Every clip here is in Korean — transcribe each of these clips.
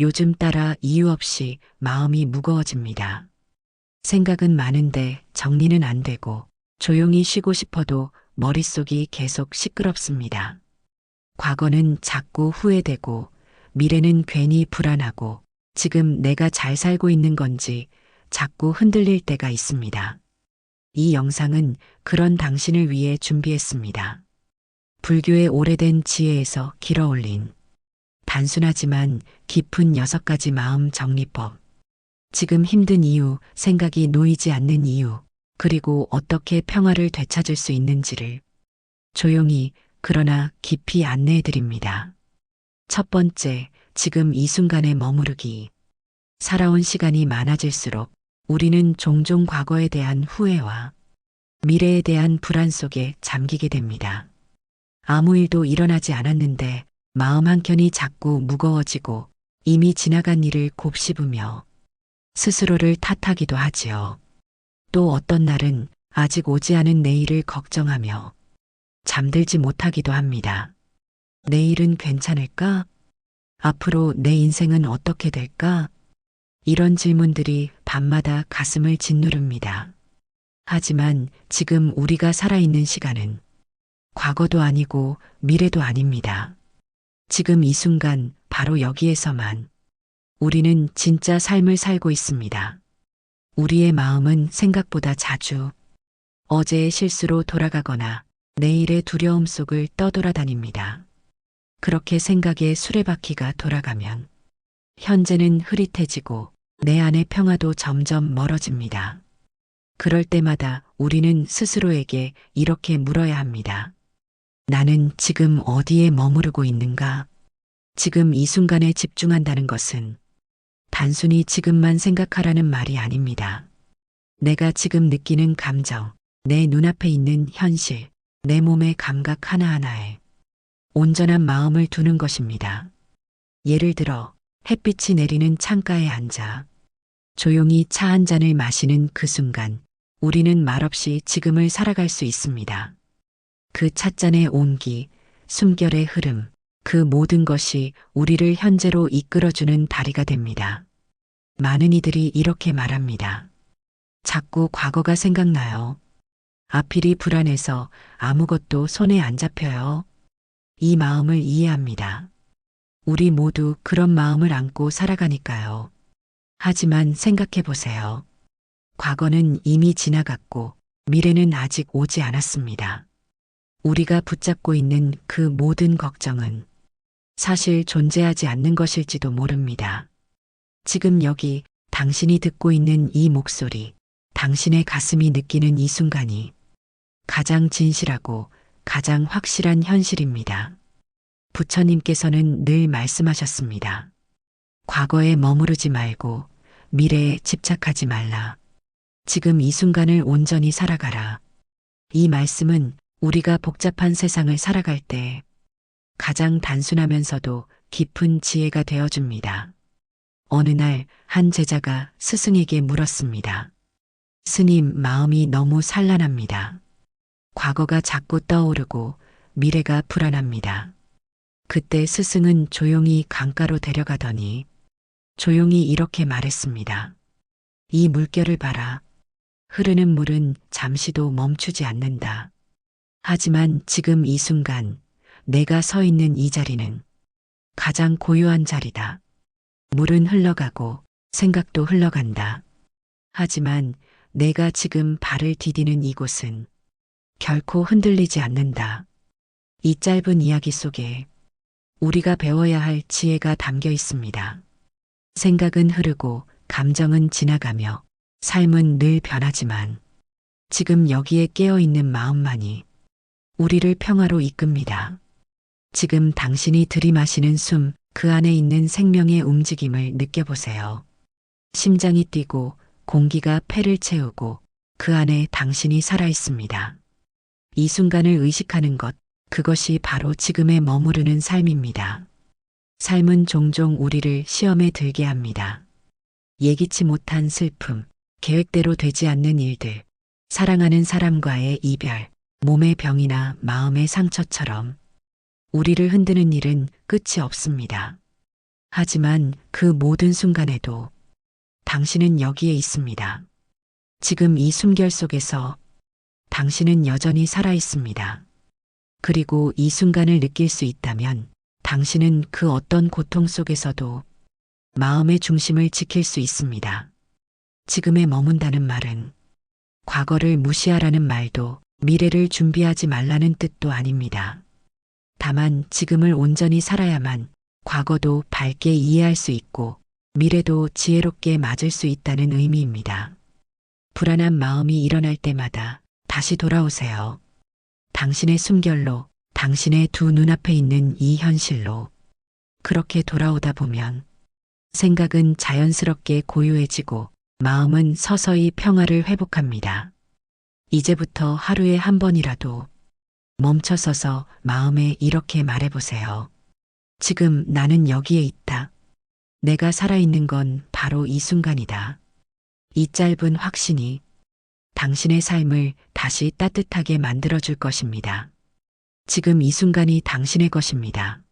요즘 따라 이유 없이 마음이 무거워집니다. 생각은 많은데 정리는 안 되고 조용히 쉬고 싶어도 머릿속이 계속 시끄럽습니다. 과거는 자꾸 후회되고 미래는 괜히 불안하고 지금 내가 잘 살고 있는 건지 자꾸 흔들릴 때가 있습니다. 이 영상은 그런 당신을 위해 준비했습니다. 불교의 오래된 지혜에서 길어올린 단순하지만 깊은 6가지 마음 정리법. 지금 힘든 이유, 생각이 놓이지 않는 이유, 그리고 어떻게 평화를 되찾을 수 있는지를 조용히 그러나 깊이 안내해 드립니다. 첫 번째, 지금 이 순간에 머무르기. 살아온 시간이 많아질수록 우리는 종종 과거에 대한 후회와 미래에 대한 불안 속에 잠기게 됩니다. 아무 일도 일어나지 않았는데 마음 한켠이 자꾸 무거워지고 이미 지나간 일을 곱씹으며 스스로를 탓하기도 하지요. 또 어떤 날은 아직 오지 않은 내일을 걱정하며 잠들지 못하기도 합니다. 내일은 괜찮을까? 앞으로 내 인생은 어떻게 될까? 이런 질문들이 밤마다 가슴을 짓누릅니다. 하지만 지금 우리가 살아있는 시간은 과거도 아니고 미래도 아닙니다. 지금 이 순간 바로 여기에서만 우리는 진짜 삶을 살고 있습니다. 우리의 마음은 생각보다 자주 어제의 실수로 돌아가거나 내일의 두려움 속을 떠돌아다닙니다. 그렇게 생각의 수레바퀴가 돌아가면 현재는 흐릿해지고 내 안의 평화도 점점 멀어집니다. 그럴 때마다 우리는 스스로에게 이렇게 물어야 합니다. 나는 지금 어디에 머무르고 있는가? 지금 이 순간에 집중한다는 것은 단순히 지금만 생각하라는 말이 아닙니다. 내가 지금 느끼는 감정, 내 눈앞에 있는 현실, 내 몸의 감각 하나하나에 온전한 마음을 두는 것입니다. 예를 들어 햇빛이 내리는 창가에 앉아 조용히 차 한 잔을 마시는 그 순간 우리는 말없이 지금을 살아갈 수 있습니다. 그 찻잔의 온기, 숨결의 흐름, 그 모든 것이 우리를 현재로 이끌어주는 다리가 됩니다. 많은 이들이 이렇게 말합니다. 자꾸 과거가 생각나요. 앞일이 불안해서 아무것도 손에 안 잡혀요. 이 마음을 이해합니다. 우리 모두 그런 마음을 안고 살아가니까요. 하지만 생각해 보세요. 과거는 이미 지나갔고 미래는 아직 오지 않았습니다. 우리가 붙잡고 있는 그 모든 걱정은 사실 존재하지 않는 것일지도 모릅니다. 지금 여기 당신이 듣고 있는 이 목소리, 당신의 가슴이 느끼는 이 순간이 가장 진실하고 가장 확실한 현실입니다. 부처님께서는 늘 말씀하셨습니다. 과거에 머무르지 말고 미래에 집착하지 말라. 지금 이 순간을 온전히 살아가라. 이 말씀은 우리가 복잡한 세상을 살아갈 때 가장 단순하면서도 깊은 지혜가 되어줍니다. 어느 날 한 제자가 스승에게 물었습니다. 스님, 마음이 너무 산란합니다. 과거가 자꾸 떠오르고 미래가 불안합니다. 그때 스승은 조용히 강가로 데려가더니 조용히 이렇게 말했습니다. 이 물결을 봐라. 흐르는 물은 잠시도 멈추지 않는다. 하지만 지금 이 순간 내가 서 있는 이 자리는 가장 고요한 자리다. 물은 흘러가고 생각도 흘러간다. 하지만 내가 지금 발을 디디는 이곳은 결코 흔들리지 않는다. 이 짧은 이야기 속에 우리가 배워야 할 지혜가 담겨 있습니다. 생각은 흐르고 감정은 지나가며 삶은 늘 변하지만 지금 여기에 깨어있는 마음만이 우리를 평화로 이끕니다. 지금 당신이 들이마시는 숨, 그 안에 있는 생명의 움직임을 느껴보세요. 심장이 뛰고 공기가 폐를 채우고 그 안에 당신이 살아있습니다. 이 순간을 의식하는 것, 그것이 바로 지금에 머무르는 삶입니다. 삶은 종종 우리를 시험에 들게 합니다. 예기치 못한 슬픔, 계획대로 되지 않는 일들, 사랑하는 사람과의 이별, 몸의 병이나 마음의 상처처럼 우리를 흔드는 일은 끝이 없습니다. 하지만 그 모든 순간에도 당신은 여기에 있습니다. 지금 이 숨결 속에서 당신은 여전히 살아 있습니다. 그리고 이 순간을 느낄 수 있다면 당신은 그 어떤 고통 속에서도 마음의 중심을 지킬 수 있습니다. 지금에 머문다는 말은 과거를 무시하라는 말도 미래를 준비하지 말라는 뜻도 아닙니다. 다만 지금을 온전히 살아야만 과거도 밝게 이해할 수 있고 미래도 지혜롭게 맞을 수 있다는 의미입니다. 불안한 마음이 일어날 때마다 다시 돌아오세요. 당신의 숨결로, 당신의 두 눈앞에 있는 이 현실로. 그렇게 돌아오다 보면 생각은 자연스럽게 고요해지고 마음은 서서히 평화를 회복합니다. 이제부터 하루에 한 번이라도 멈춰서서 마음에 이렇게 말해보세요. 지금 나는 여기에 있다. 내가 살아있는 건 바로 이 순간이다. 이 짧은 확신이 당신의 삶을 다시 따뜻하게 만들어줄 것입니다. 지금 이 순간이 당신의 것입니다.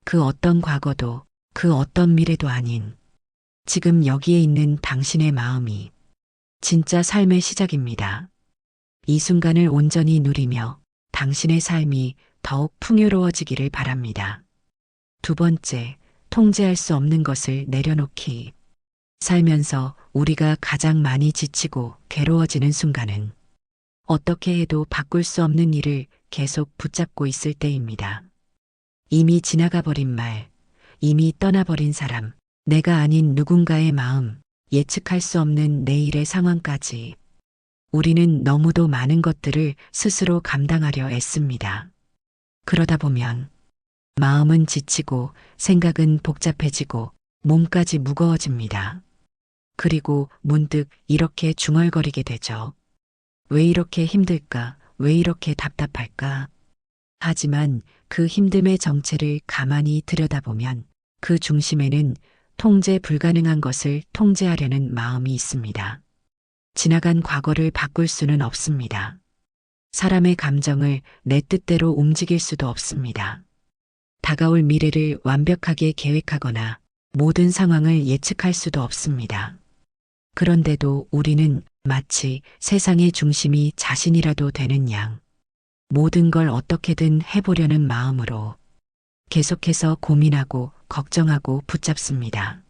그 어떤 과거도 그 어떤 미래도 아닌 지금 여기에 있는 당신의 마음이 진짜 삶의 시작입니다. 이 순간을 온전히 누리며 당신의 삶이 더욱 풍요로워지기를 바랍니다. 두 번째, 통제할 수 없는 것을 내려놓기. 살면서 우리가 가장 많이 지치고 괴로워지는 순간은 어떻게 해도 바꿀 수 없는 일을 계속 붙잡고 있을 때입니다. 이미 지나가 버린 말, 이미 떠나버린 사람, 내가 아닌 누군가의 마음, 예측할 수 없는 내일의 상황까지 우리는 너무도 많은 것들을 스스로 감당하려 애씁니다. 그러다 보면 마음은 지치고 생각은 복잡해지고 몸까지 무거워집니다. 그리고 문득 이렇게 중얼거리게 되죠. 왜 이렇게 힘들까? 왜 이렇게 답답할까? 하지만 그 힘듦의 정체를 가만히 들여다보면 그 중심에는 통제 불가능한 것을 통제하려는 마음이 있습니다. 지나간 과거를 바꿀 수는 없습니다. 사람의 감정을 내 뜻대로 움직일 수도 없습니다. 다가올 미래를 완벽하게 계획하거나 모든 상황을 예측할 수도 없습니다. 그런데도 우리는 마치 세상의 중심이 자신이라도 되는 양, 모든 걸 어떻게든 해보려는 마음으로 계속해서 고민하고 걱정하고 붙잡습니다.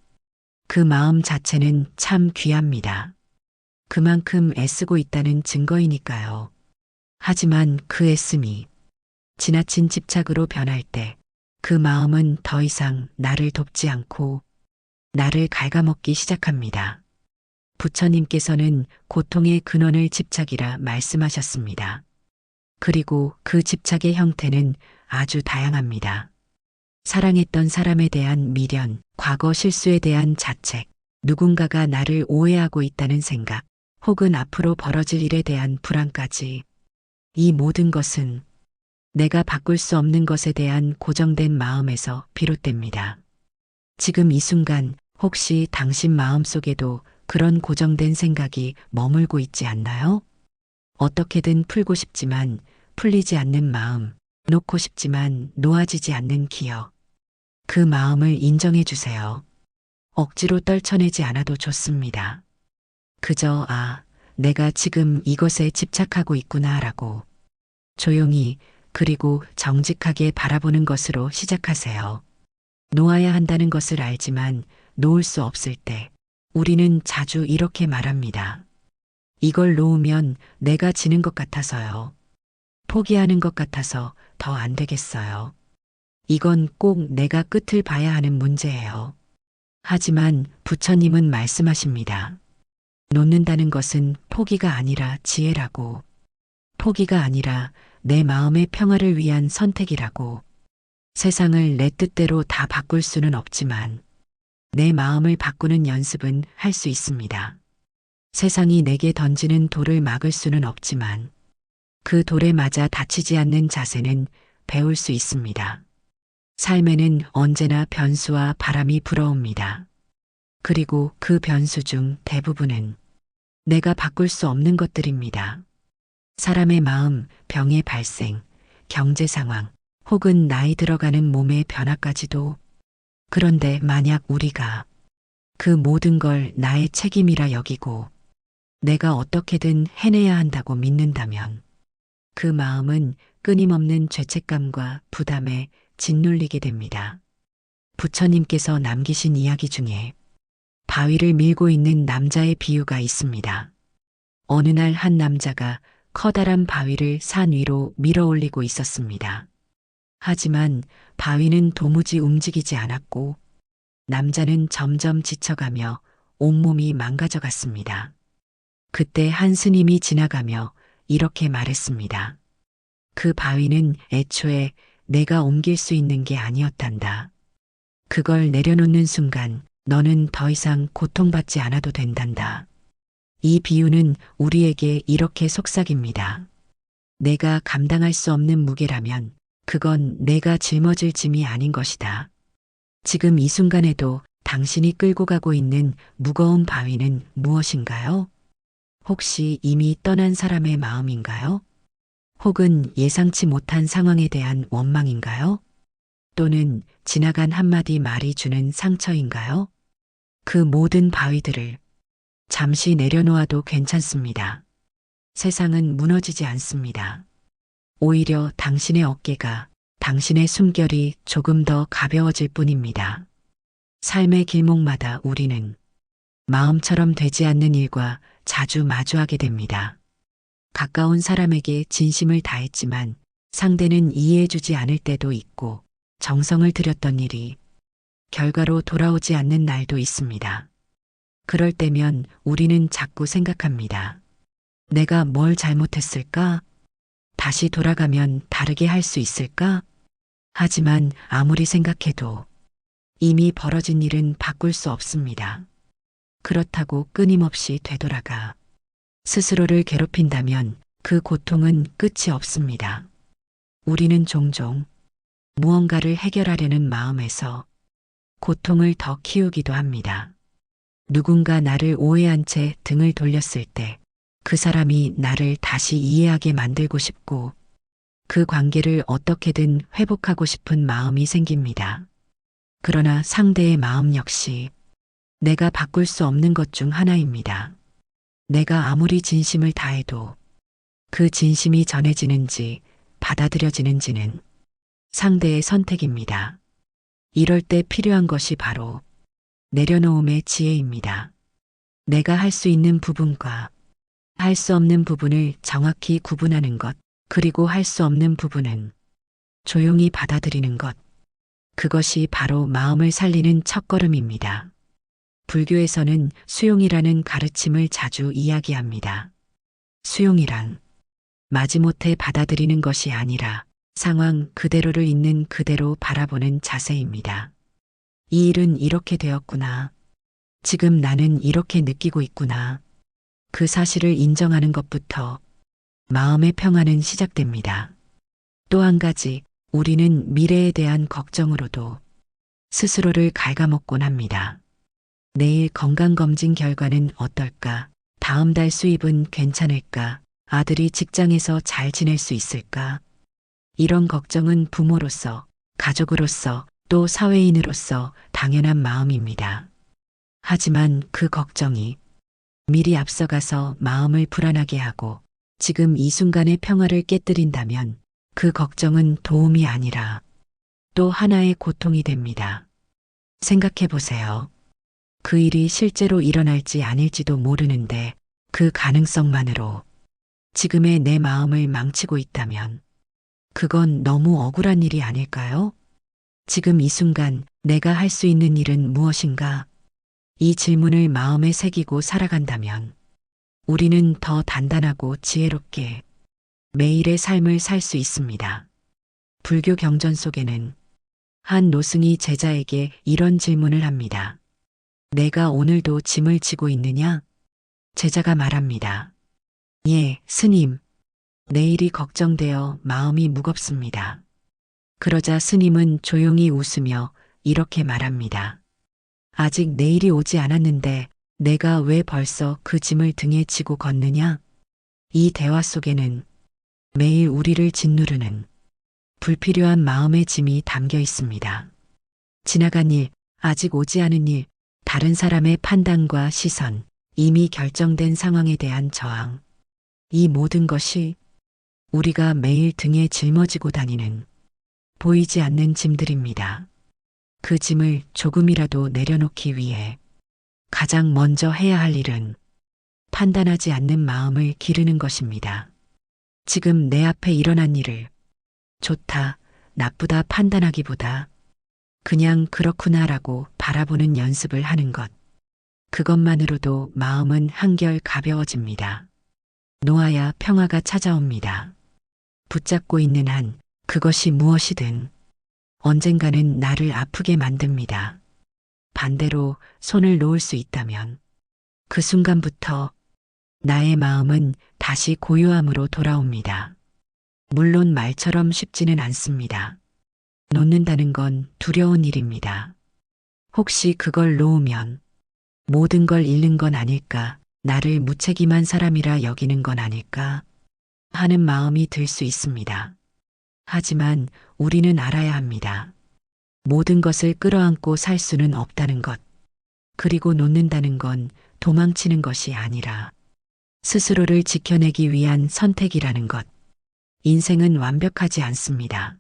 그 마음 자체는 참 귀합니다. 그만큼 애쓰고 있다는 증거이니까요. 하지만 그 애씀이 지나친 집착으로 변할 때 그 마음은 더 이상 나를 돕지 않고 나를 갉아먹기 시작합니다. 부처님께서는 고통의 근원을 집착이라 말씀하셨습니다. 그리고 그 집착의 형태는 아주 다양합니다. 사랑했던 사람에 대한 미련, 과거 실수에 대한 자책, 누군가가 나를 오해하고 있다는 생각, 혹은 앞으로 벌어질 일에 대한 불안까지. 이 모든 것은 내가 바꿀 수 없는 것에 대한 고정된 마음에서 비롯됩니다. 지금 이 순간 혹시 당신 마음속에도 그런 고정된 생각이 머물고 있지 않나요? 어떻게든 풀고 싶지만 풀리지 않는 마음, 놓고 싶지만 놓아지지 않는 기억. 그 마음을 인정해 주세요. 억지로 떨쳐내지 않아도 좋습니다. 그저 내가 지금 이것에 집착하고 있구나라고 조용히 그리고 정직하게 바라보는 것으로 시작하세요. 놓아야 한다는 것을 알지만 놓을 수 없을 때 우리는 자주 이렇게 말합니다. 이걸 놓으면 내가 지는 것 같아서요. 포기하는 것 같아서 더 안 되겠어요. 이건 꼭 내가 끝을 봐야 하는 문제예요. 하지만 부처님은 말씀하십니다. 놓는다는 것은 포기가 아니라 지혜라고. 포기가 아니라 내 마음의 평화를 위한 선택이라고. 세상을 내 뜻대로 다 바꿀 수는 없지만 내 마음을 바꾸는 연습은 할 수 있습니다. 세상이 내게 던지는 돌을 막을 수는 없지만 그 돌에 맞아 다치지 않는 자세는 배울 수 있습니다. 삶에는 언제나 변수와 바람이 불어옵니다. 그리고 그 변수 중 대부분은 내가 바꿀 수 없는 것들입니다. 사람의 마음, 병의 발생, 경제 상황, 혹은 나이 들어가는 몸의 변화까지도 그런데 만약 우리가 그 모든 걸 나의 책임이라 여기고 내가 어떻게든 해내야 한다고 믿는다면 그 마음은 끊임없는 죄책감과 부담에 짓눌리게 됩니다. 부처님께서 남기신 이야기 중에 바위를 밀고 있는 남자의 비유가 있습니다. 어느 날 한 남자가 커다란 바위를 산 위로 밀어 올리고 있었습니다. 하지만 바위는 도무지 움직이지 않았고 남자는 점점 지쳐가며 온몸이 망가져 갔습니다. 그때 한 스님이 지나가며 이렇게 말했습니다. 그 바위는 애초에 내가 옮길 수 있는 게 아니었단다. 그걸 내려놓는 순간 너는 더 이상 고통받지 않아도 된단다. 이 비유는 우리에게 이렇게 속삭입니다. 내가 감당할 수 없는 무게라면 그건 내가 짊어질 짐이 아닌 것이다. 지금 이 순간에도 당신이 끌고 가고 있는 무거운 바위는 무엇인가요? 혹시 이미 떠난 사람의 마음인가요? 혹은 예상치 못한 상황에 대한 원망인가요? 또는 지나간 한마디 말이 주는 상처인가요? 그 모든 바위들을 잠시 내려놓아도 괜찮습니다. 세상은 무너지지 않습니다. 오히려 당신의 어깨가, 당신의 숨결이 조금 더 가벼워질 뿐입니다. 삶의 길목마다 우리는 마음처럼 되지 않는 일과 자주 마주하게 됩니다. 가까운 사람에게 진심을 다했지만 상대는 이해해주지 않을 때도 있고 정성을 들였던 일이 결과로 돌아오지 않는 날도 있습니다. 그럴 때면 우리는 자꾸 생각합니다. 내가 뭘 잘못했을까? 다시 돌아가면 다르게 할 수 있을까? 하지만 아무리 생각해도 이미 벌어진 일은 바꿀 수 없습니다. 그렇다고 끊임없이 되돌아가 스스로를 괴롭힌다면 그 고통은 끝이 없습니다. 우리는 종종 무언가를 해결하려는 마음에서 고통을 더 키우기도 합니다. 누군가 나를 오해한 채 등을 돌렸을 때 그 사람이 나를 다시 이해하게 만들고 싶고 그 관계를 어떻게든 회복하고 싶은 마음이 생깁니다. 그러나 상대의 마음 역시 내가 바꿀 수 없는 것 중 하나입니다. 내가 아무리 진심을 다해도 그 진심이 전해지는지 받아들여지는지는 상대의 선택입니다. 이럴 때 필요한 것이 바로 내려놓음의 지혜입니다. 내가 할 수 있는 부분과 할 수 없는 부분을 정확히 구분하는 것, 그리고 할 수 없는 부분은 조용히 받아들이는 것. 그것이 바로 마음을 살리는 첫걸음입니다. 불교에서는 수용이라는 가르침을 자주 이야기합니다. 수용이란 마지못해 받아들이는 것이 아니라 상황 그대로를 있는 그대로 바라보는 자세입니다. 이 일은 이렇게 되었구나. 지금 나는 이렇게 느끼고 있구나. 그 사실을 인정하는 것부터 마음의 평화는 시작됩니다. 또 한 가지, 우리는 미래에 대한 걱정으로도 스스로를 갉아먹곤 합니다. 내일 건강검진 결과는 어떨까? 다음 달 수입은 괜찮을까? 아들이 직장에서 잘 지낼 수 있을까? 이런 걱정은 부모로서, 가족으로서, 또 사회인으로서 당연한 마음입니다. 하지만 그 걱정이 미리 앞서가서 마음을 불안하게 하고 지금 이 순간의 평화를 깨뜨린다면 그 걱정은 도움이 아니라 또 하나의 고통이 됩니다. 생각해 보세요. 그 일이 실제로 일어날지 아닐지도 모르는데 그 가능성만으로 지금의 내 마음을 망치고 있다면 그건 너무 억울한 일이 아닐까요? 지금 이 순간 내가 할 수 있는 일은 무엇인가? 이 질문을 마음에 새기고 살아간다면 우리는 더 단단하고 지혜롭게 매일의 삶을 살 수 있습니다. 불교 경전 속에는 한 노승이 제자에게 이런 질문을 합니다. 내가 오늘도 짐을 지고 있느냐? 제자가 말합니다. 예, 스님. 내일이 걱정되어 마음이 무겁습니다. 그러자 스님은 조용히 웃으며 이렇게 말합니다. 아직 내일이 오지 않았는데 내가 왜 벌써 그 짐을 등에 지고 걷느냐? 이 대화 속에는 매일 우리를 짓누르는 불필요한 마음의 짐이 담겨 있습니다. 지나간 일, 아직 오지 않은 일, 다른 사람의 판단과 시선, 이미 결정된 상황에 대한 저항. 이 모든 것이 우리가 매일 등에 짊어지고 다니는 보이지 않는 짐들입니다. 그 짐을 조금이라도 내려놓기 위해 가장 먼저 해야 할 일은 판단하지 않는 마음을 기르는 것입니다. 지금 내 앞에 일어난 일을 좋다, 나쁘다 판단하기보다 그냥 그렇구나라고 바라보는 연습을 하는 것. 그것만으로도 마음은 한결 가벼워집니다. 놓아야 평화가 찾아옵니다. 붙잡고 있는 한 그것이 무엇이든 언젠가는 나를 아프게 만듭니다. 반대로 손을 놓을 수 있다면 그 순간부터 나의 마음은 다시 고요함으로 돌아옵니다. 물론 말처럼 쉽지는 않습니다. 놓는다는 건 두려운 일입니다. 혹시 그걸 놓으면 모든 걸 잃는 건 아닐까, 나를 무책임한 사람이라 여기는 건 아닐까 하는 마음이 들 수 있습니다. 하지만 우리는 알아야 합니다. 모든 것을 끌어안고 살 수는 없다는 것. 그리고 놓는다는 건 도망치는 것이 아니라 스스로를 지켜내기 위한 선택이라는 것. 인생은 완벽하지 않습니다.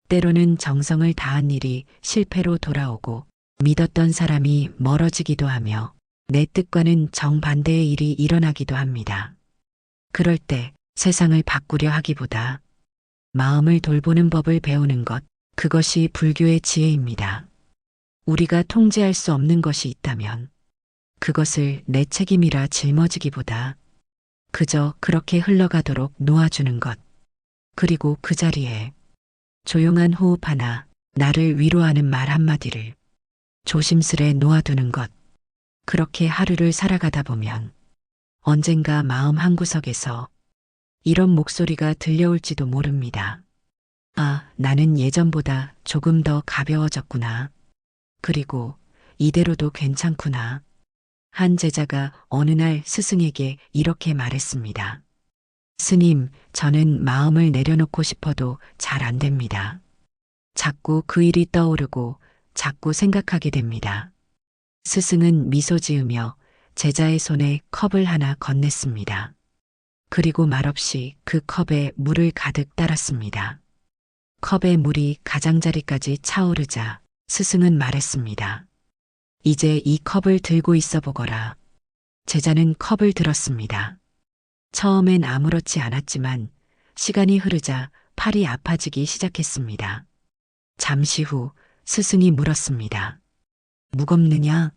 때로는 정성을 다한 일이 실패로 돌아오고 믿었던 사람이 멀어지기도 하며 내 뜻과는 정반대의 일이 일어나기도 합니다. 그럴 때 세상을 바꾸려 하기보다 마음을 돌보는 법을 배우는 것, 그것이 불교의 지혜입니다. 우리가 통제할 수 없는 것이 있다면 그것을 내 책임이라 짊어지기보다 그저 그렇게 흘러가도록 놓아주는 것. 그리고 그 자리에 조용한 호흡 하나, 나를 위로하는 말 한마디를 조심스레 놓아두는 것. 그렇게 하루를 살아가다 보면 언젠가 마음 한구석에서 이런 목소리가 들려올지도 모릅니다. 아, 나는 예전보다 조금 더 가벼워졌구나. 그리고 이대로도 괜찮구나. 한 제자가 어느 날 스승에게 이렇게 말했습니다. 스님, 저는 마음을 내려놓고 싶어도 잘 안 됩니다. 자꾸 그 일이 떠오르고 자꾸 생각하게 됩니다. 스승은 미소 지으며 제자의 손에 컵을 하나 건넸습니다. 그리고 말없이 그 컵에 물을 가득 따랐습니다. 컵에 물이 가장자리까지 차오르자 스승은 말했습니다. 이제 이 컵을 들고 있어 보거라. 제자는 컵을 들었습니다. 처음엔 아무렇지 않았지만 시간이 흐르자 팔이 아파지기 시작했습니다. 잠시 후 스승이 물었습니다. 무겁느냐?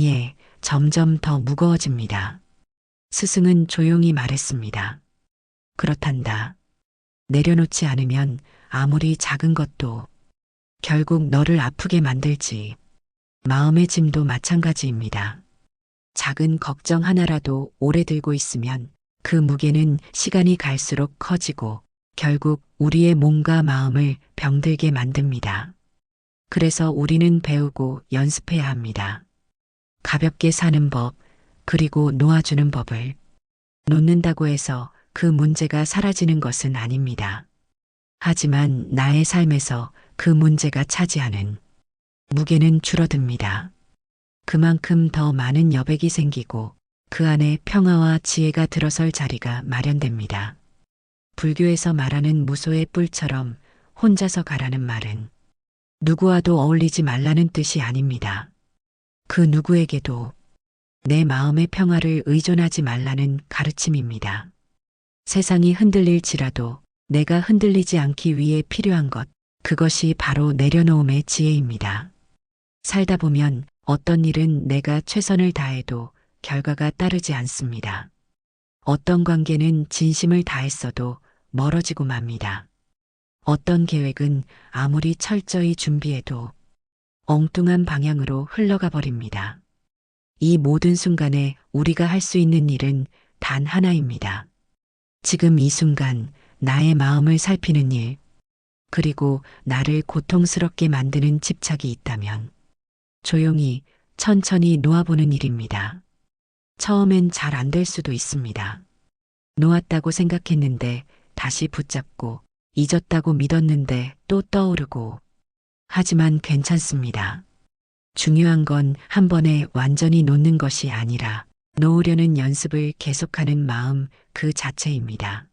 예, 점점 더 무거워집니다. 스승은 조용히 말했습니다. 그렇단다. 내려놓지 않으면 아무리 작은 것도 결국 너를 아프게 만들지. 마음의 짐도 마찬가지입니다. 작은 걱정 하나라도 오래 들고 있으면 그 무게는 시간이 갈수록 커지고 결국 우리의 몸과 마음을 병들게 만듭니다. 그래서 우리는 배우고 연습해야 합니다. 가볍게 사는 법, 그리고 놓아주는 법을. 놓는다고 해서 그 문제가 사라지는 것은 아닙니다. 하지만 나의 삶에서 그 문제가 차지하는 무게는 줄어듭니다. 그만큼 더 많은 여백이 생기고 그 안에 평화와 지혜가 들어설 자리가 마련됩니다. 불교에서 말하는 무소의 뿔처럼 혼자서 가라는 말은 누구와도 어울리지 말라는 뜻이 아닙니다. 그 누구에게도 내 마음의 평화를 의존하지 말라는 가르침입니다. 세상이 흔들릴지라도 내가 흔들리지 않기 위해 필요한 것, 그것이 바로 내려놓음의 지혜입니다. 살다 보면 어떤 일은 내가 최선을 다해도 결과가 따르지 않습니다. 어떤 관계는 진심을 다했어도 멀어지고 맙니다. 어떤 계획은 아무리 철저히 준비해도 엉뚱한 방향으로 흘러가 버립니다. 이 모든 순간에 우리가 할 수 있는 일은 단 하나입니다. 지금 이 순간 나의 마음을 살피는 일, 그리고 나를 고통스럽게 만드는 집착이 있다면 조용히 천천히 놓아보는 일입니다. 처음엔 잘 안 될 수도 있습니다. 놓았다고 생각했는데 다시 붙잡고 잊었다고 믿었는데 또 떠오르고. 하지만 괜찮습니다. 중요한 건 한 번에 완전히 놓는 것이 아니라 놓으려는 연습을 계속하는 마음 그 자체입니다.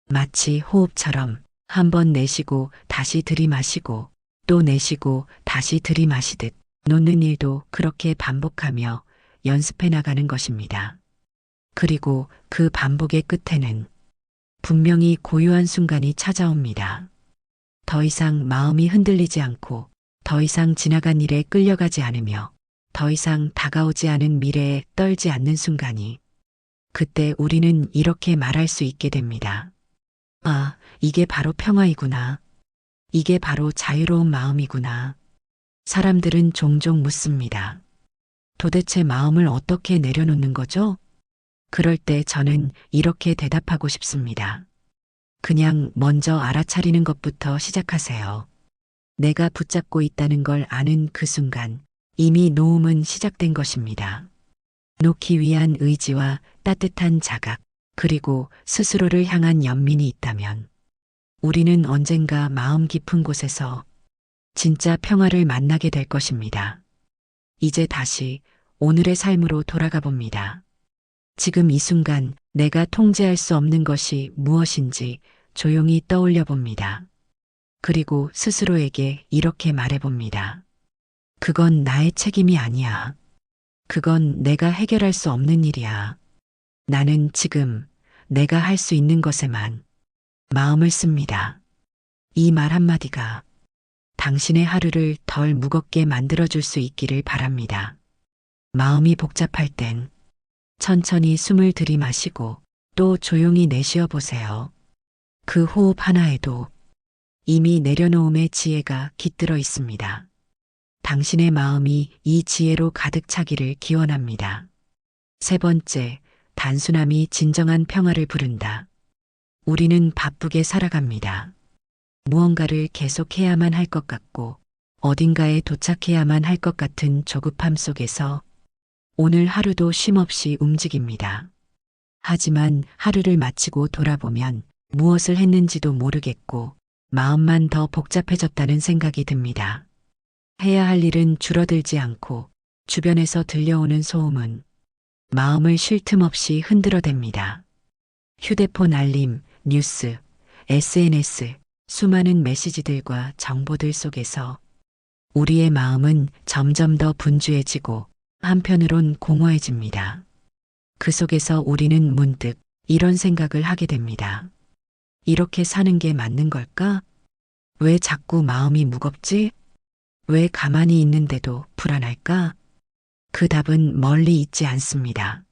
마치 호흡처럼 한 번 내쉬고 다시 들이마시고 또 내쉬고 다시 들이마시듯 놓는 일도 그렇게 반복하며 연습해 나가는 것입니다. 그리고 그 반복의 끝에는 분명히 고요한 순간이 찾아옵니다. 더 이상 마음이 흔들리지 않고 더 이상 지나간 일에 끌려가지 않으며 더 이상 다가오지 않은 미래에 떨지 않는 순간이 그때 우리는 이렇게 말할 수 있게 됩니다. 아, 이게 바로 평화이구나. 이게 바로 자유로운 마음이구나. 사람들은 종종 묻습니다. 도대체 마음을 어떻게 내려놓는 거죠? 그럴 때 저는 이렇게 대답하고 싶습니다. 그냥 먼저 알아차리는 것부터 시작하세요. 내가 붙잡고 있다는 걸 아는 그 순간 이미 놓음은 시작된 것입니다. 놓기 위한 의지와 따뜻한 자각, 그리고 스스로를 향한 연민이 있다면 우리는 언젠가 마음 깊은 곳에서 진짜 평화를 만나게 될 것입니다. 이제 다시 오늘의 삶으로 돌아가 봅니다. 지금 이 순간 내가 통제할 수 없는 것이 무엇인지 조용히 떠올려 봅니다. 그리고 스스로에게 이렇게 말해 봅니다. 그건 나의 책임이 아니야. 그건 내가 해결할 수 없는 일이야. 나는 지금 내가 할 수 있는 것에만 마음을 씁니다. 이 말 한마디가 당신의 하루를 덜 무겁게 만들어줄 수 있기를 바랍니다. 마음이 복잡할 땐 천천히 숨을 들이마시고 또 조용히 내쉬어 보세요. 그 호흡 하나에도 이미 내려놓음의 지혜가 깃들어 있습니다. 당신의 마음이 이 지혜로 가득 차기를 기원합니다. 세 번째, 단순함이 진정한 평화를 부른다. 우리는 바쁘게 살아갑니다. 무언가를 계속해야만 할 것 같고 어딘가에 도착해야만 할 것 같은 조급함 속에서 오늘 하루도 쉼없이 움직입니다. 하지만 하루를 마치고 돌아보면 무엇을 했는지도 모르겠고 마음만 더 복잡해졌다는 생각이 듭니다. 해야 할 일은 줄어들지 않고 주변에서 들려오는 소음은 마음을 쉴 틈 없이 흔들어댑니다. 휴대폰 알림, 뉴스, SNS, 수많은 메시지들과 정보들 속에서 우리의 마음은 점점 더 분주해지고 한편으론 공허해집니다. 그 속에서 우리는 문득 이런 생각을 하게 됩니다. 이렇게 사는 게 맞는 걸까? 왜 자꾸 마음이 무겁지? 왜 가만히 있는데도 불안할까? 그 답은 멀리 있지 않습니다.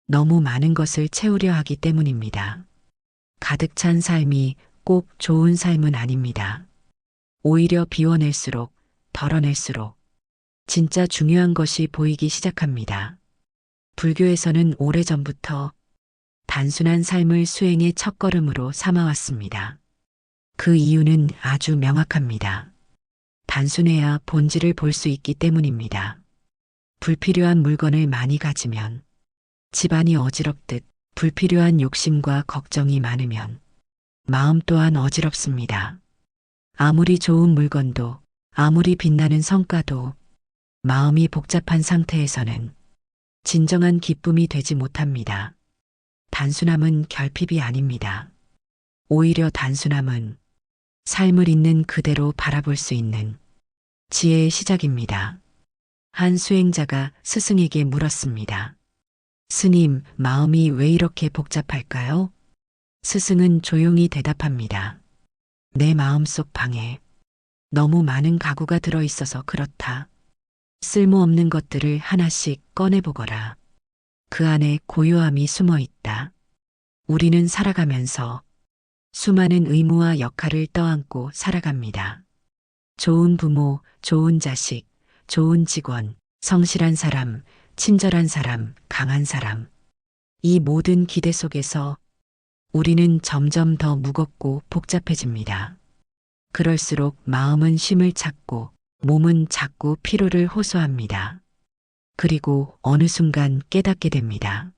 너무 많은 것을 채우려 하기 때문입니다. 가득 찬 삶이 꼭 좋은 삶은 아닙니다. 오히려 비워낼수록, 덜어낼수록 진짜 중요한 것이 보이기 시작합니다. 불교에서는 오래전부터 단순한 삶을 수행의 첫걸음으로 삼아왔습니다. 그 이유는 아주 명확합니다. 단순해야 본질을 볼 수 있기 때문입니다. 불필요한 물건을 많이 가지면, 집안이 어지럽듯 불필요한 욕심과 걱정이 많으면 마음 또한 어지럽습니다. 아무리 좋은 물건도, 아무리 빛나는 성과도 마음이 복잡한 상태에서는 진정한 기쁨이 되지 못합니다. 단순함은 결핍이 아닙니다. 오히려 단순함은 삶을 있는 그대로 바라볼 수 있는 지혜의 시작입니다. 한 수행자가 스승에게 물었습니다. 스님, 마음이 왜 이렇게 복잡할까요? 스승은 조용히 대답합니다. 내 마음속 방에 너무 많은 가구가 들어있어서 그렇다. 쓸모없는 것들을 하나씩 꺼내보거라. 그 안에 고요함이 숨어 있다. 우리는 살아가면서 수많은 의무와 역할을 떠안고 살아갑니다. 좋은 부모, 좋은 자식, 좋은 직원, 성실한 사람, 친절한 사람, 강한 사람. 이 모든 기대 속에서 우리는 점점 더 무겁고 복잡해집니다. 그럴수록 마음은 쉼을 찾고 몸은 자꾸 피로를 호소합니다. 그리고 어느 순간 깨닫게 됩니다.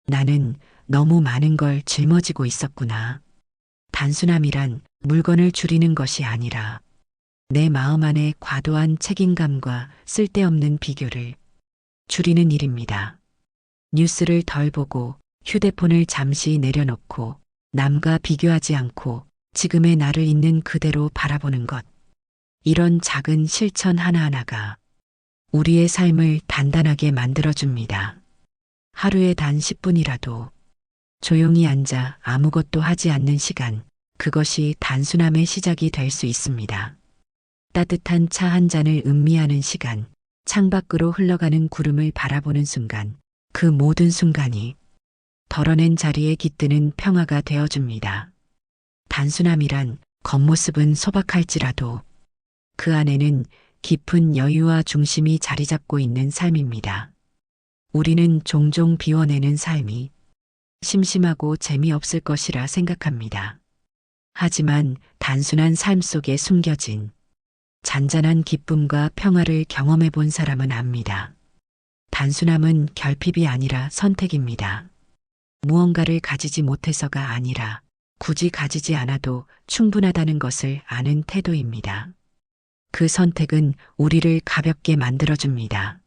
나는 너무 많은 걸 짊어지고 있었구나. 단순함이란 물건을 줄이는 것이 아니라 내 마음 안에 과도한 책임감과 쓸데없는 비교를 줄이는 일입니다. 뉴스를 덜 보고 휴대폰을 잠시 내려놓고 남과 비교하지 않고 지금의 나를 있는 그대로 바라보는 것. 이런 작은 실천 하나하나가 우리의 삶을 단단하게 만들어줍니다. 하루에 단 10분이라도 조용히 앉아 아무것도 하지 않는 시간, 그것이 단순함의 시작이 될 수 있습니다. 따뜻한 차 한 잔을 음미하는 시간, 창밖으로 흘러가는 구름을 바라보는 순간, 그 모든 순간이 덜어낸 자리에 깃드는 평화가 되어줍니다. 단순함이란 겉모습은 소박할지라도 그 안에는 깊은 여유와 중심이 자리 잡고 있는 삶입니다. 우리는 종종 비워내는 삶이 심심하고 재미없을 것이라 생각합니다. 하지만 단순한 삶 속에 숨겨진 잔잔한 기쁨과 평화를 경험해 본 사람은 압니다. 단순함은 결핍이 아니라 선택입니다. 무언가를 가지지 못해서가 아니라 굳이 가지지 않아도 충분하다는 것을 아는 태도입니다. 그 선택은 우리를 가볍게 만들어줍니다.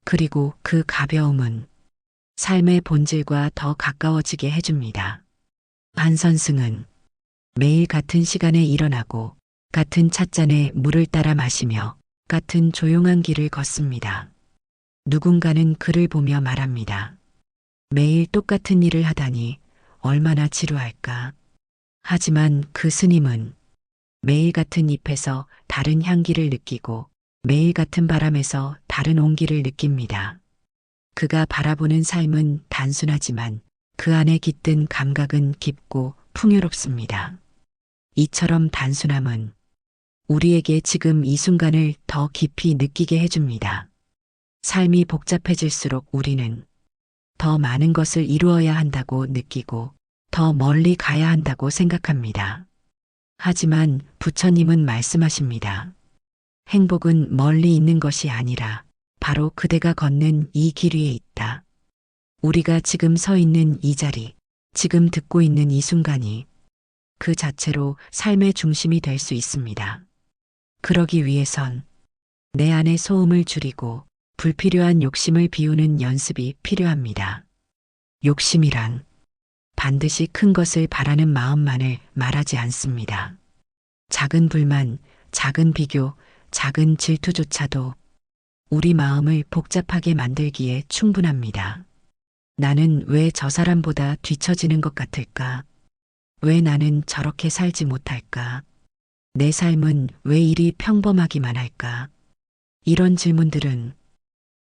그리고 그 가벼움은 삶의 본질과 더 가까워지게 해줍니다. 한선승은 매일 같은 시간에 일어나고 같은 찻잔에 물을 따라 마시며 같은 조용한 길을 걷습니다. 누군가는 그를 보며 말합니다. 매일 똑같은 일을 하다니 얼마나 지루할까. 하지만 그 스님은 매일 같은 잎에서 다른 향기를 느끼고 매일 같은 바람에서 다른 온기를 느낍니다. 그가 바라보는 삶은 단순하지만 그 안에 깃든 감각은 깊고 풍요롭습니다. 이처럼 단순함은 우리에게 지금 이 순간을 더 깊이 느끼게 해줍니다. 삶이 복잡해질수록 우리는 더 많은 것을 이루어야 한다고 느끼고 더 멀리 가야 한다고 생각합니다. 하지만 부처님은 말씀하십니다. 행복은 멀리 있는 것이 아니라 바로 그대가 걷는 이 길 위에 있다. 우리가 지금 서 있는 이 자리, 지금 듣고 있는 이 순간이 그 자체로 삶의 중심이 될 수 있습니다. 그러기 위해선 내 안의 소음을 줄이고 불필요한 욕심을 비우는 연습이 필요합니다. 욕심이란 반드시 큰 것을 바라는 마음만을 말하지 않습니다. 작은 불만, 작은 비교, 작은 질투조차도 우리 마음을 복잡하게 만들기에 충분합니다. 나는 왜 저 사람보다 뒤처지는 것 같을까? 왜 나는 저렇게 살지 못할까? 내 삶은 왜 이리 평범하기만 할까? 이런 질문들은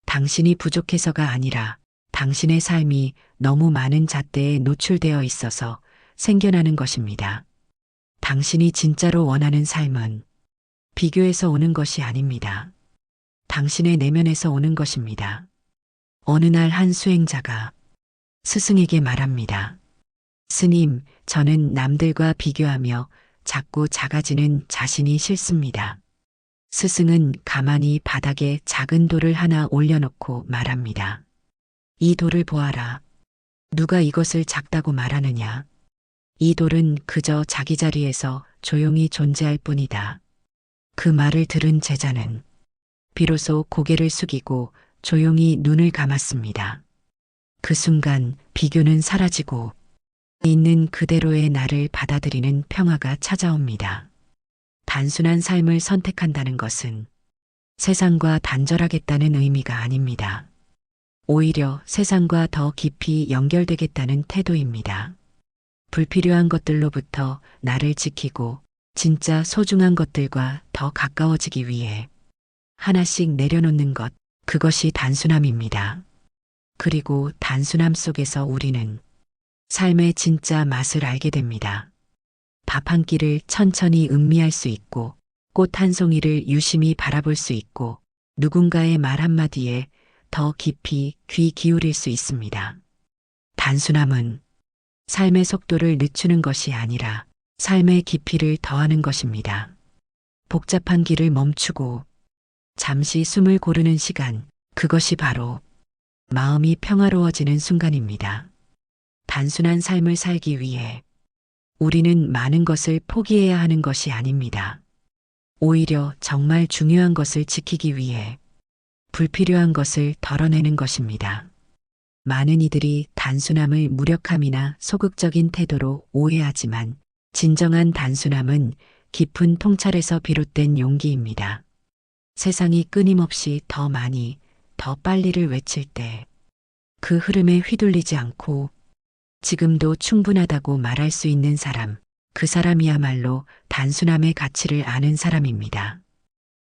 당신이 부족해서가 아니라 당신의 삶이 너무 많은 잣대에 노출되어 있어서 생겨나는 것입니다. 당신이 진짜로 원하는 삶은 비교에서 오는 것이 아닙니다. 당신의 내면에서 오는 것입니다. 어느 날 한 수행자가 스승에게 말합니다. 스님, 저는 남들과 비교하며 자꾸 작아지는 자신이 싫습니다. 스승은 가만히 바닥에 작은 돌을 하나 올려놓고 말합니다. 이 돌을 보아라. 누가 이것을 작다고 말하느냐? 이 돌은 그저 자기 자리에서 조용히 존재할 뿐이다. 그 말을 들은 제자는 비로소 고개를 숙이고 조용히 눈을 감았습니다. 그 순간 비교는 사라지고 있는 그대로의 나를 받아들이는 평화가 찾아옵니다. 단순한 삶을 선택한다는 것은 세상과 단절하겠다는 의미가 아닙니다. 오히려 세상과 더 깊이 연결되겠다는 태도입니다. 불필요한 것들로부터 나를 지키고 진짜 소중한 것들과 더 가까워지기 위해 하나씩 내려놓는 것, 그것이 단순함입니다. 그리고 단순함 속에서 우리는 삶의 진짜 맛을 알게 됩니다. 밥 한 끼를 천천히 음미할 수 있고, 꽃 한 송이를 유심히 바라볼 수 있고, 누군가의 말 한마디에 더 깊이 귀 기울일 수 있습니다. 단순함은 삶의 속도를 늦추는 것이 아니라 삶의 깊이를 더하는 것입니다. 복잡한 길을 멈추고 잠시 숨을 고르는 시간, 그것이 바로 마음이 평화로워지는 순간입니다. 단순한 삶을 살기 위해 우리는 많은 것을 포기해야 하는 것이 아닙니다. 오히려 정말 중요한 것을 지키기 위해 불필요한 것을 덜어내는 것입니다. 많은 이들이 단순함을 무력함이나 소극적인 태도로 오해하지만 진정한 단순함은 깊은 통찰에서 비롯된 용기입니다. 세상이 끊임없이 더 많이, 더 빨리를 외칠 때 그 흐름에 휘둘리지 않고 지금도 충분하다고 말할 수 있는 사람, 그 사람이야말로 단순함의 가치를 아는 사람입니다.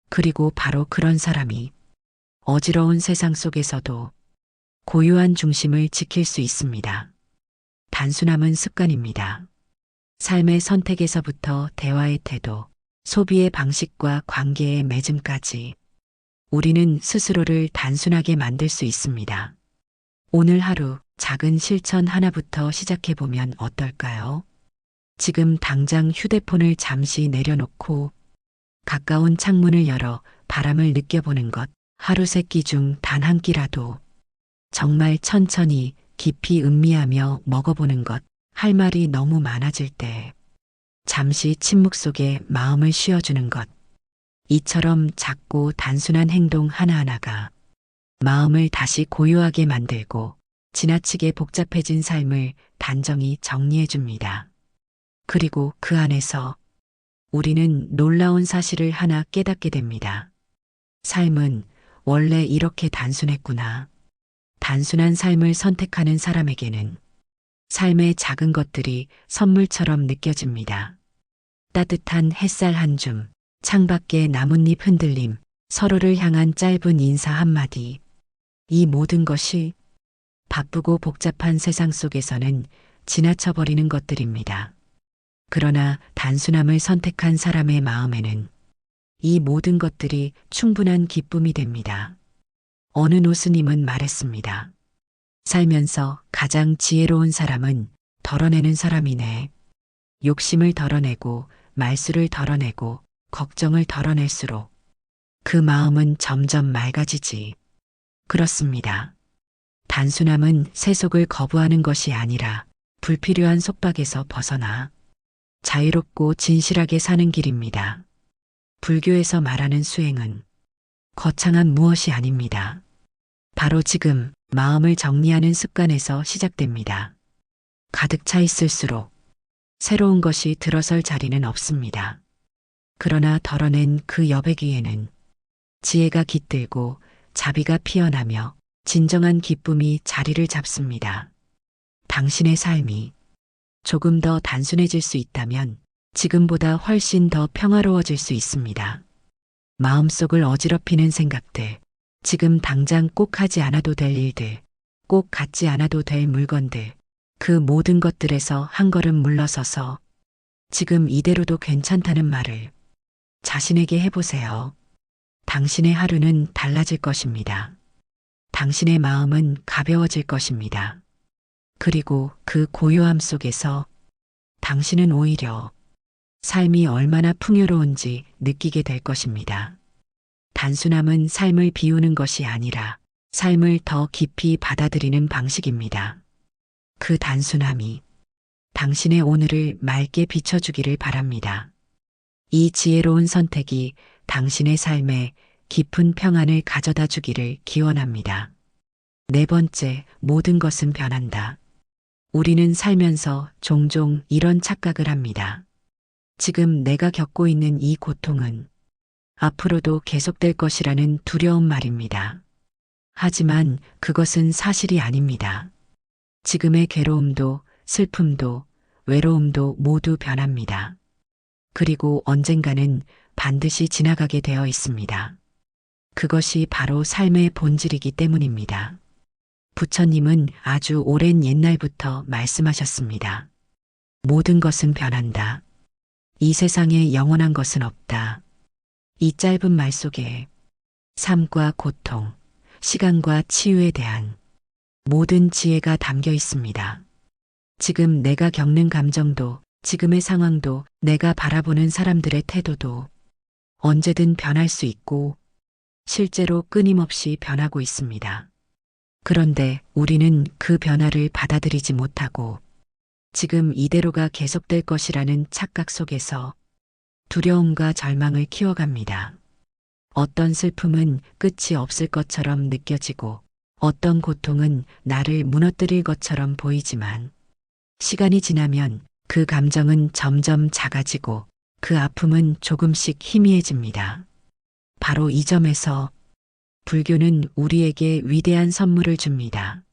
그리고 바로 그런 사람이 어지러운 세상 속에서도 고유한 중심을 지킬 수 있습니다. 단순함은 습관입니다. 삶의 선택에서부터 대화의 태도, 소비의 방식과 관계의 맺음까지 우리는 스스로를 단순하게 만들 수 있습니다. 오늘 하루 작은 실천 하나부터 시작해보면 어떨까요? 지금 당장 휴대폰을 잠시 내려놓고 가까운 창문을 열어 바람을 느껴보는 것, 하루 세 끼 중 단 한 끼라도 정말 천천히 깊이 음미하며 먹어보는 것, 할 말이 너무 많아질 때 잠시 침묵 속에 마음을 쉬어주는 것, 이처럼 작고 단순한 행동 하나하나가 마음을 다시 고요하게 만들고 지나치게 복잡해진 삶을 단정히 정리해줍니다. 그리고 그 안에서 우리는 놀라운 사실을 하나 깨닫게 됩니다. 삶은 원래 이렇게 단순했구나. 단순한 삶을 선택하는 사람에게는 삶의 작은 것들이 선물처럼 느껴집니다. 따뜻한 햇살 한 줌, 창밖의 나뭇잎 흔들림, 서로를 향한 짧은 인사 한마디. 이 모든 것이 바쁘고 복잡한 세상 속에서는 지나쳐버리는 것들입니다. 그러나 단순함을 선택한 사람의 마음에는 이 모든 것들이 충분한 기쁨이 됩니다. 어느 노스님은 말했습니다. 살면서 가장 지혜로운 사람은 덜어내는 사람이네. 욕심을 덜어내고 말수를 덜어내고 걱정을 덜어낼수록 그 마음은 점점 맑아지지. 그렇습니다. 단순함은 세속을 거부하는 것이 아니라 불필요한 속박에서 벗어나 자유롭고 진실하게 사는 길입니다. 불교에서 말하는 수행은 거창한 무엇이 아닙니다. 바로 지금 마음을 정리하는 습관에서 시작됩니다. 가득 차 있을수록 새로운 것이 들어설 자리는 없습니다. 그러나 덜어낸 그 여백 위에는 지혜가 깃들고 자비가 피어나며 진정한 기쁨이 자리를 잡습니다. 당신의 삶이 조금 더 단순해질 수 있다면 지금보다 훨씬 더 평화로워질 수 있습니다. 마음속을 어지럽히는 생각들, 지금 당장 꼭 하지 않아도 될 일들, 꼭 갖지 않아도 될 물건들, 그 모든 것들에서 한 걸음 물러서서 지금 이대로도 괜찮다는 말을 자신에게 해보세요. 당신의 하루는 달라질 것입니다. 당신의 마음은 가벼워질 것입니다. 그리고 그 고요함 속에서 당신은 오히려 삶이 얼마나 풍요로운지 느끼게 될 것입니다. 단순함은 삶을 비우는 것이 아니라 삶을 더 깊이 받아들이는 방식입니다. 그 단순함이 당신의 오늘을 맑게 비춰주기를 바랍니다. 이 지혜로운 선택이 당신의 삶에 깊은 평안을 가져다 주기를 기원합니다. 네 번째, 모든 것은 변한다. 우리는 살면서 종종 이런 착각을 합니다. 지금 내가 겪고 있는 이 고통은 앞으로도 계속될 것이라는 두려운 말입니다. 하지만 그것은 사실이 아닙니다. 지금의 괴로움도 슬픔도 외로움도 모두 변합니다. 그리고 언젠가는 반드시 지나가게 되어 있습니다. 그것이 바로 삶의 본질이기 때문입니다. 부처님은 아주 오랜 옛날부터 말씀하셨습니다. 모든 것은 변한다. 이 세상에 영원한 것은 없다. 이 짧은 말 속에 삶과 고통, 시간과 치유에 대한 모든 지혜가 담겨 있습니다. 지금 내가 겪는 감정도, 지금의 상황도, 내가 바라보는 사람들의 태도도 언제든 변할 수 있고 실제로 끊임없이 변하고 있습니다. 그런데 우리는 그 변화를 받아들이지 못하고 지금 이대로가 계속될 것이라는 착각 속에서 두려움과 절망을 키워갑니다. 어떤 슬픔은 끝이 없을 것처럼 느껴지고 어떤 고통은 나를 무너뜨릴 것처럼 보이지만 시간이 지나면 그 감정은 점점 작아지고 그 아픔은 조금씩 희미해집니다. 바로 이 점에서 불교는 우리에게 위대한 선물을 줍니다.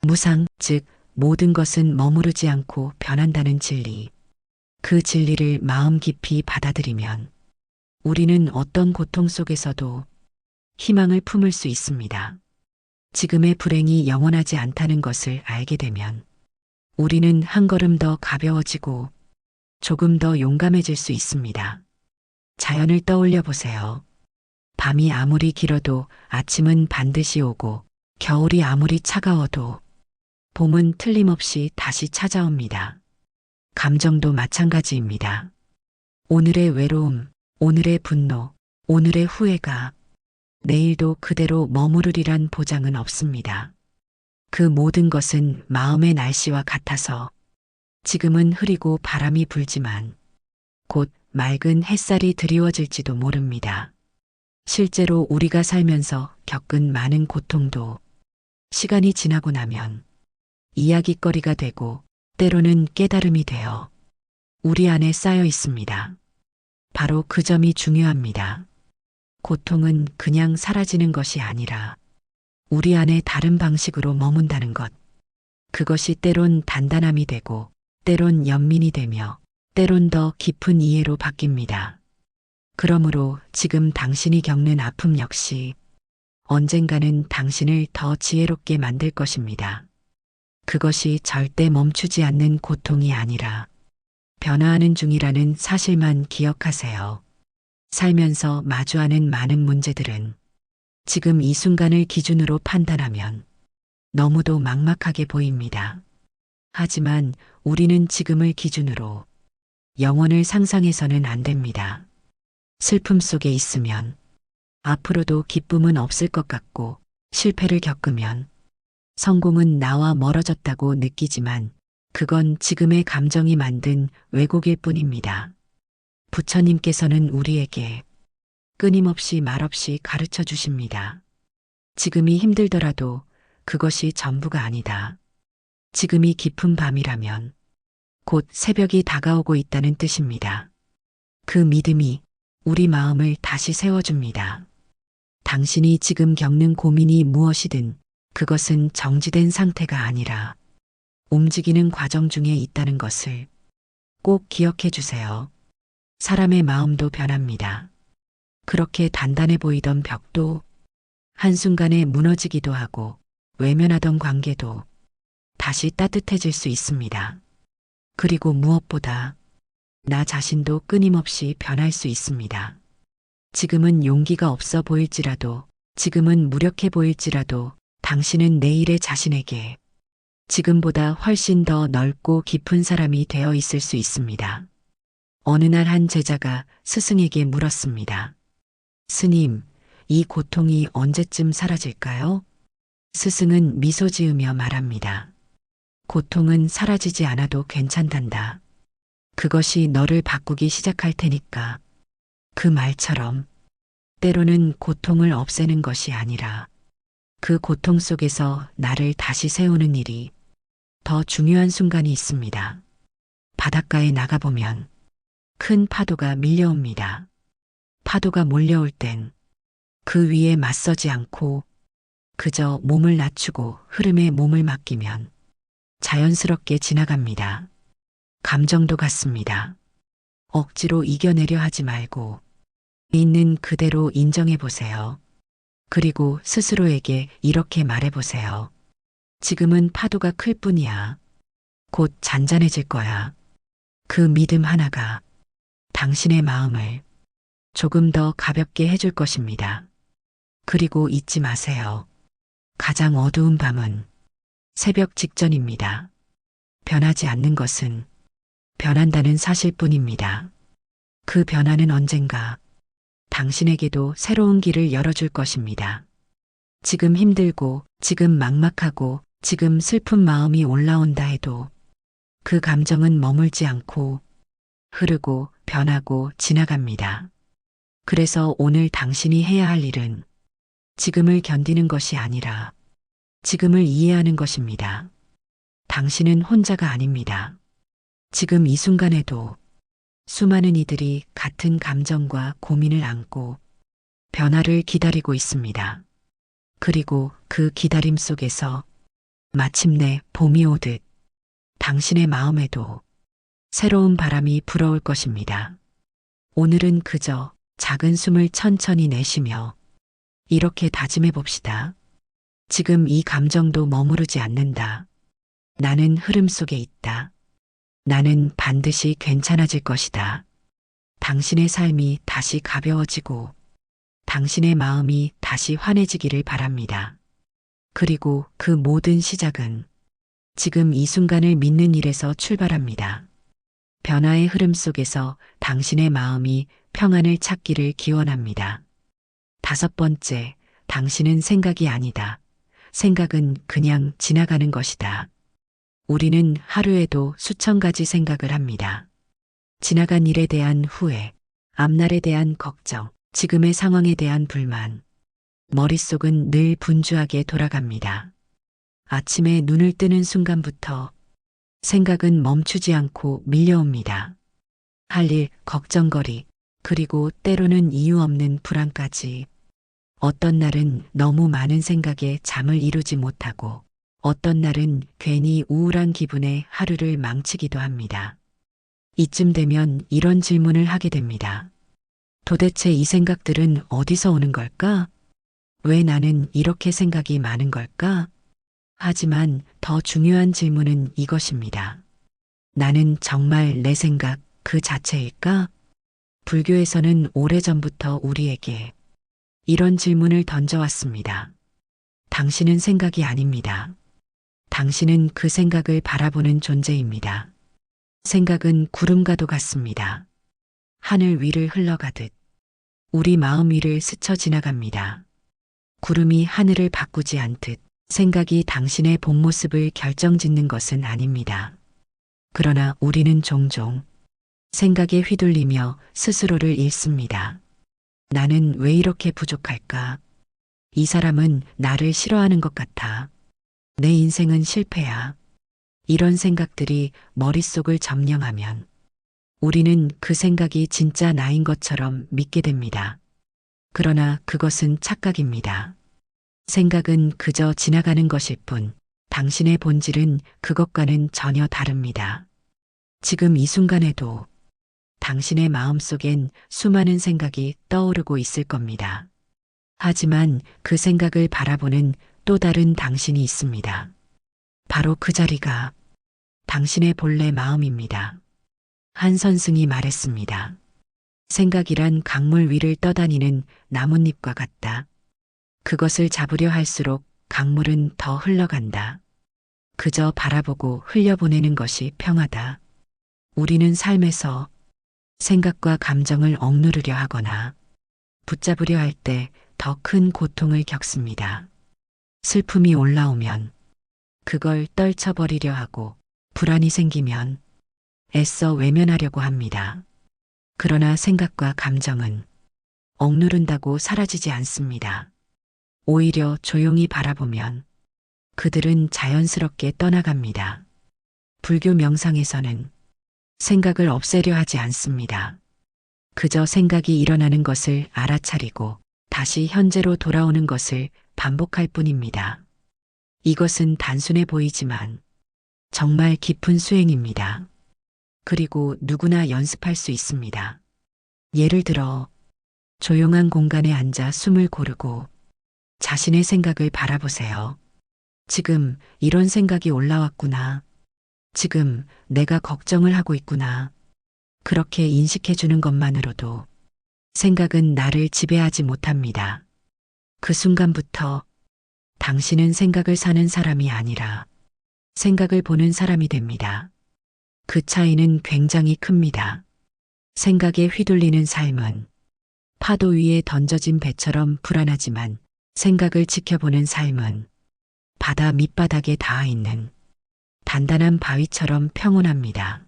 무상, 즉 모든 것은 머무르지 않고 변한다는 진리. 그 진리를 마음 깊이 받아들이면 우리는 어떤 고통 속에서도 희망을 품을 수 있습니다. 지금의 불행이 영원하지 않다는 것을 알게 되면 우리는 한 걸음 더 가벼워지고 조금 더 용감해질 수 있습니다. 자연을 떠올려 보세요. 밤이 아무리 길어도 아침은 반드시 오고 겨울이 아무리 차가워도 봄은 틀림없이 다시 찾아옵니다. 감정도 마찬가지입니다. 오늘의 외로움, 오늘의 분노, 오늘의 후회가 내일도 그대로 머무르리란 보장은 없습니다. 그 모든 것은 마음의 날씨와 같아서 지금은 흐리고 바람이 불지만 곧 맑은 햇살이 드리워질지도 모릅니다. 실제로 우리가 살면서 겪은 많은 고통도 시간이 지나고 나면 이야깃거리가 되고 때로는 깨달음이 되어 우리 안에 쌓여 있습니다. 바로 그 점이 중요합니다. 고통은 그냥 사라지는 것이 아니라 우리 안에 다른 방식으로 머문다는 것. 그것이 때론 단단함이 되고 때론 연민이 되며 때론 더 깊은 이해로 바뀝니다. 그러므로 지금 당신이 겪는 아픔 역시 언젠가는 당신을 더 지혜롭게 만들 것입니다. 그것이 절대 멈추지 않는 고통이 아니라 변화하는 중이라는 사실만 기억하세요. 살면서 마주하는 많은 문제들은 지금 이 순간을 기준으로 판단하면 너무도 막막하게 보입니다. 하지만 우리는 지금을 기준으로 영원을 상상해서는 안 됩니다. 슬픔 속에 있으면 앞으로도 기쁨은 없을 것 같고 실패를 겪으면 성공은 나와 멀어졌다고 느끼지만 그건 지금의 감정이 만든 왜곡일 뿐입니다. 부처님께서는 우리에게 끊임없이 말없이 가르쳐 주십니다. 지금이 힘들더라도 그것이 전부가 아니다. 지금이 깊은 밤이라면 곧 새벽이 다가오고 있다는 뜻입니다. 그 믿음이 우리 마음을 다시 세워줍니다. 당신이 지금 겪는 고민이 무엇이든 그것은 정지된 상태가 아니라 움직이는 과정 중에 있다는 것을 꼭 기억해 주세요. 사람의 마음도 변합니다. 그렇게 단단해 보이던 벽도 한순간에 무너지기도 하고 외면하던 관계도 다시 따뜻해질 수 있습니다. 그리고 무엇보다 나 자신도 끊임없이 변할 수 있습니다. 지금은 용기가 없어 보일지라도, 지금은 무력해 보일지라도 당신은 내일의 자신에게 지금보다 훨씬 더 넓고 깊은 사람이 되어 있을 수 있습니다. 어느 날 한 제자가 스승에게 물었습니다. 스님, 이 고통이 언제쯤 사라질까요? 스승은 미소 지으며 말합니다. 고통은 사라지지 않아도 괜찮단다. 그것이 너를 바꾸기 시작할 테니까. 그 말처럼 때로는 고통을 없애는 것이 아니라 그 고통 속에서 나를 다시 세우는 일이 더 중요한 순간이 있습니다. 바닷가에 나가보면 큰 파도가 밀려옵니다. 파도가 몰려올 땐 그 위에 맞서지 않고 그저 몸을 낮추고 흐름에 몸을 맡기면 자연스럽게 지나갑니다. 감정도 같습니다. 억지로 이겨내려 하지 말고 있는 그대로 인정해 보세요. 그리고 스스로에게 이렇게 말해 보세요. 지금은 파도가 클 뿐이야. 곧 잔잔해질 거야. 그 믿음 하나가 당신의 마음을 조금 더 가볍게 해줄 것입니다. 그리고 잊지 마세요. 가장 어두운 밤은 새벽 직전입니다. 변하지 않는 것은 변한다는 사실뿐입니다. 그 변화는 언젠가 당신에게도 새로운 길을 열어줄 것입니다. 지금 힘들고, 지금 막막하고, 지금 슬픈 마음이 올라온다 해도 그 감정은 머물지 않고 흐르고 변하고 지나갑니다. 그래서 오늘 당신이 해야 할 일은 지금을 견디는 것이 아니라 지금을 이해하는 것입니다. 당신은 혼자가 아닙니다. 지금 이 순간에도 수많은 이들이 같은 감정과 고민을 안고 변화를 기다리고 있습니다. 그리고 그 기다림 속에서 마침내 봄이 오듯 당신의 마음에도 새로운 바람이 불어올 것입니다. 오늘은 그저 작은 숨을 천천히 내쉬며 이렇게 다짐해 봅시다. 지금 이 감정도 머무르지 않는다. 나는 흐름 속에 있다. 나는 반드시 괜찮아질 것이다. 당신의 삶이 다시 가벼워지고 당신의 마음이 다시 환해지기를 바랍니다. 그리고 그 모든 시작은 지금 이 순간을 믿는 일에서 출발합니다. 변화의 흐름 속에서 당신의 마음이 평안을 찾기를 기원합니다. 5번째, 당신은 생각이 아니다. 생각은 그냥 지나가는 것이다. 우리는 하루에도 수천 가지 생각을 합니다. 지나간 일에 대한 후회, 앞날에 대한 걱정, 지금의 상황에 대한 불만. 머릿속은 늘 분주하게 돌아갑니다. 아침에 눈을 뜨는 순간부터 생각은 멈추지 않고 밀려옵니다. 할 일, 걱정거리, 그리고 때로는 이유 없는 불안까지. 어떤 날은 너무 많은 생각에 잠을 이루지 못하고 어떤 날은 괜히 우울한 기분에 하루를 망치기도 합니다. 이쯤 되면 이런 질문을 하게 됩니다. 도대체 이 생각들은 어디서 오는 걸까? 왜 나는 이렇게 생각이 많은 걸까? 하지만 더 중요한 질문은 이것입니다. 나는 정말 내 생각 그 자체일까? 불교에서는 오래전부터 우리에게 이런 질문을 던져왔습니다. 당신은 생각이 아닙니다. 당신은 그 생각을 바라보는 존재입니다. 생각은 구름과도 같습니다. 하늘 위를 흘러가듯 우리 마음 위를 스쳐 지나갑니다. 구름이 하늘을 바꾸지 않듯 생각이 당신의 본 모습을 결정짓는 것은 아닙니다. 그러나 우리는 종종 생각에 휘둘리며 스스로를 잃습니다. 나는 왜 이렇게 부족할까? 이 사람은 나를 싫어하는 것 같아. 내 인생은 실패야. 이런 생각들이 머릿속을 점령하면 우리는 그 생각이 진짜 나인 것처럼 믿게 됩니다. 그러나 그것은 착각입니다. 생각은 그저 지나가는 것일 뿐 당신의 본질은 그것과는 전혀 다릅니다. 지금 이 순간에도 당신의 마음속엔 수많은 생각이 떠오르고 있을 겁니다. 하지만 그 생각을 바라보는 또 다른 당신이 있습니다. 바로 그 자리가 당신의 본래 마음입니다. 한 선승이 말했습니다. 생각이란 강물 위를 떠다니는 나뭇잎과 같다. 그것을 잡으려 할수록 강물은 더 흘러간다. 그저 바라보고 흘려보내는 것이 평화다. 우리는 삶에서 생각과 감정을 억누르려 하거나 붙잡으려 할 때 더 큰 고통을 겪습니다. 슬픔이 올라오면 그걸 떨쳐버리려 하고 불안이 생기면 애써 외면하려고 합니다. 그러나 생각과 감정은 억누른다고 사라지지 않습니다. 오히려 조용히 바라보면 그들은 자연스럽게 떠나갑니다. 불교 명상에서는 생각을 없애려 하지 않습니다. 그저 생각이 일어나는 것을 알아차리고 다시 현재로 돌아오는 것을 반복할 뿐입니다. 이것은 단순해 보이지만 정말 깊은 수행입니다. 그리고 누구나 연습할 수 있습니다. 예를 들어 조용한 공간에 앉아 숨을 고르고 자신의 생각을 바라보세요. 지금 이런 생각이 올라왔구나. 지금 내가 걱정을 하고 있구나. 그렇게 인식해 주는 것만으로도 생각은 나를 지배하지 못합니다. 그 순간부터 당신은 생각을 사는 사람이 아니라 생각을 보는 사람이 됩니다. 그 차이는 굉장히 큽니다. 생각에 휘둘리는 삶은 파도 위에 던져진 배처럼 불안하지만 생각을 지켜보는 삶은 바다 밑바닥에 닿아 있는 단단한 바위처럼 평온합니다.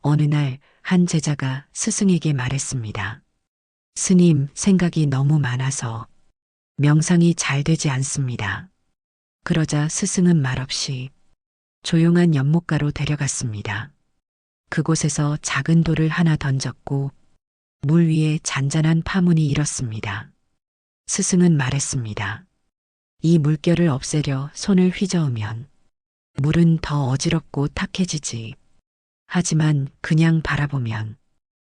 어느 날 한 제자가 스승에게 말했습니다. 스님, 생각이 너무 많아서 명상이 잘 되지 않습니다. 그러자 스승은 말없이 조용한 연못가로 데려갔습니다. 그곳에서 작은 돌을 하나 던졌고 물 위에 잔잔한 파문이 일었습니다. 스승은 말했습니다. 이 물결을 없애려 손을 휘저으면 물은 더 어지럽고 탁해지지. 하지만 그냥 바라보면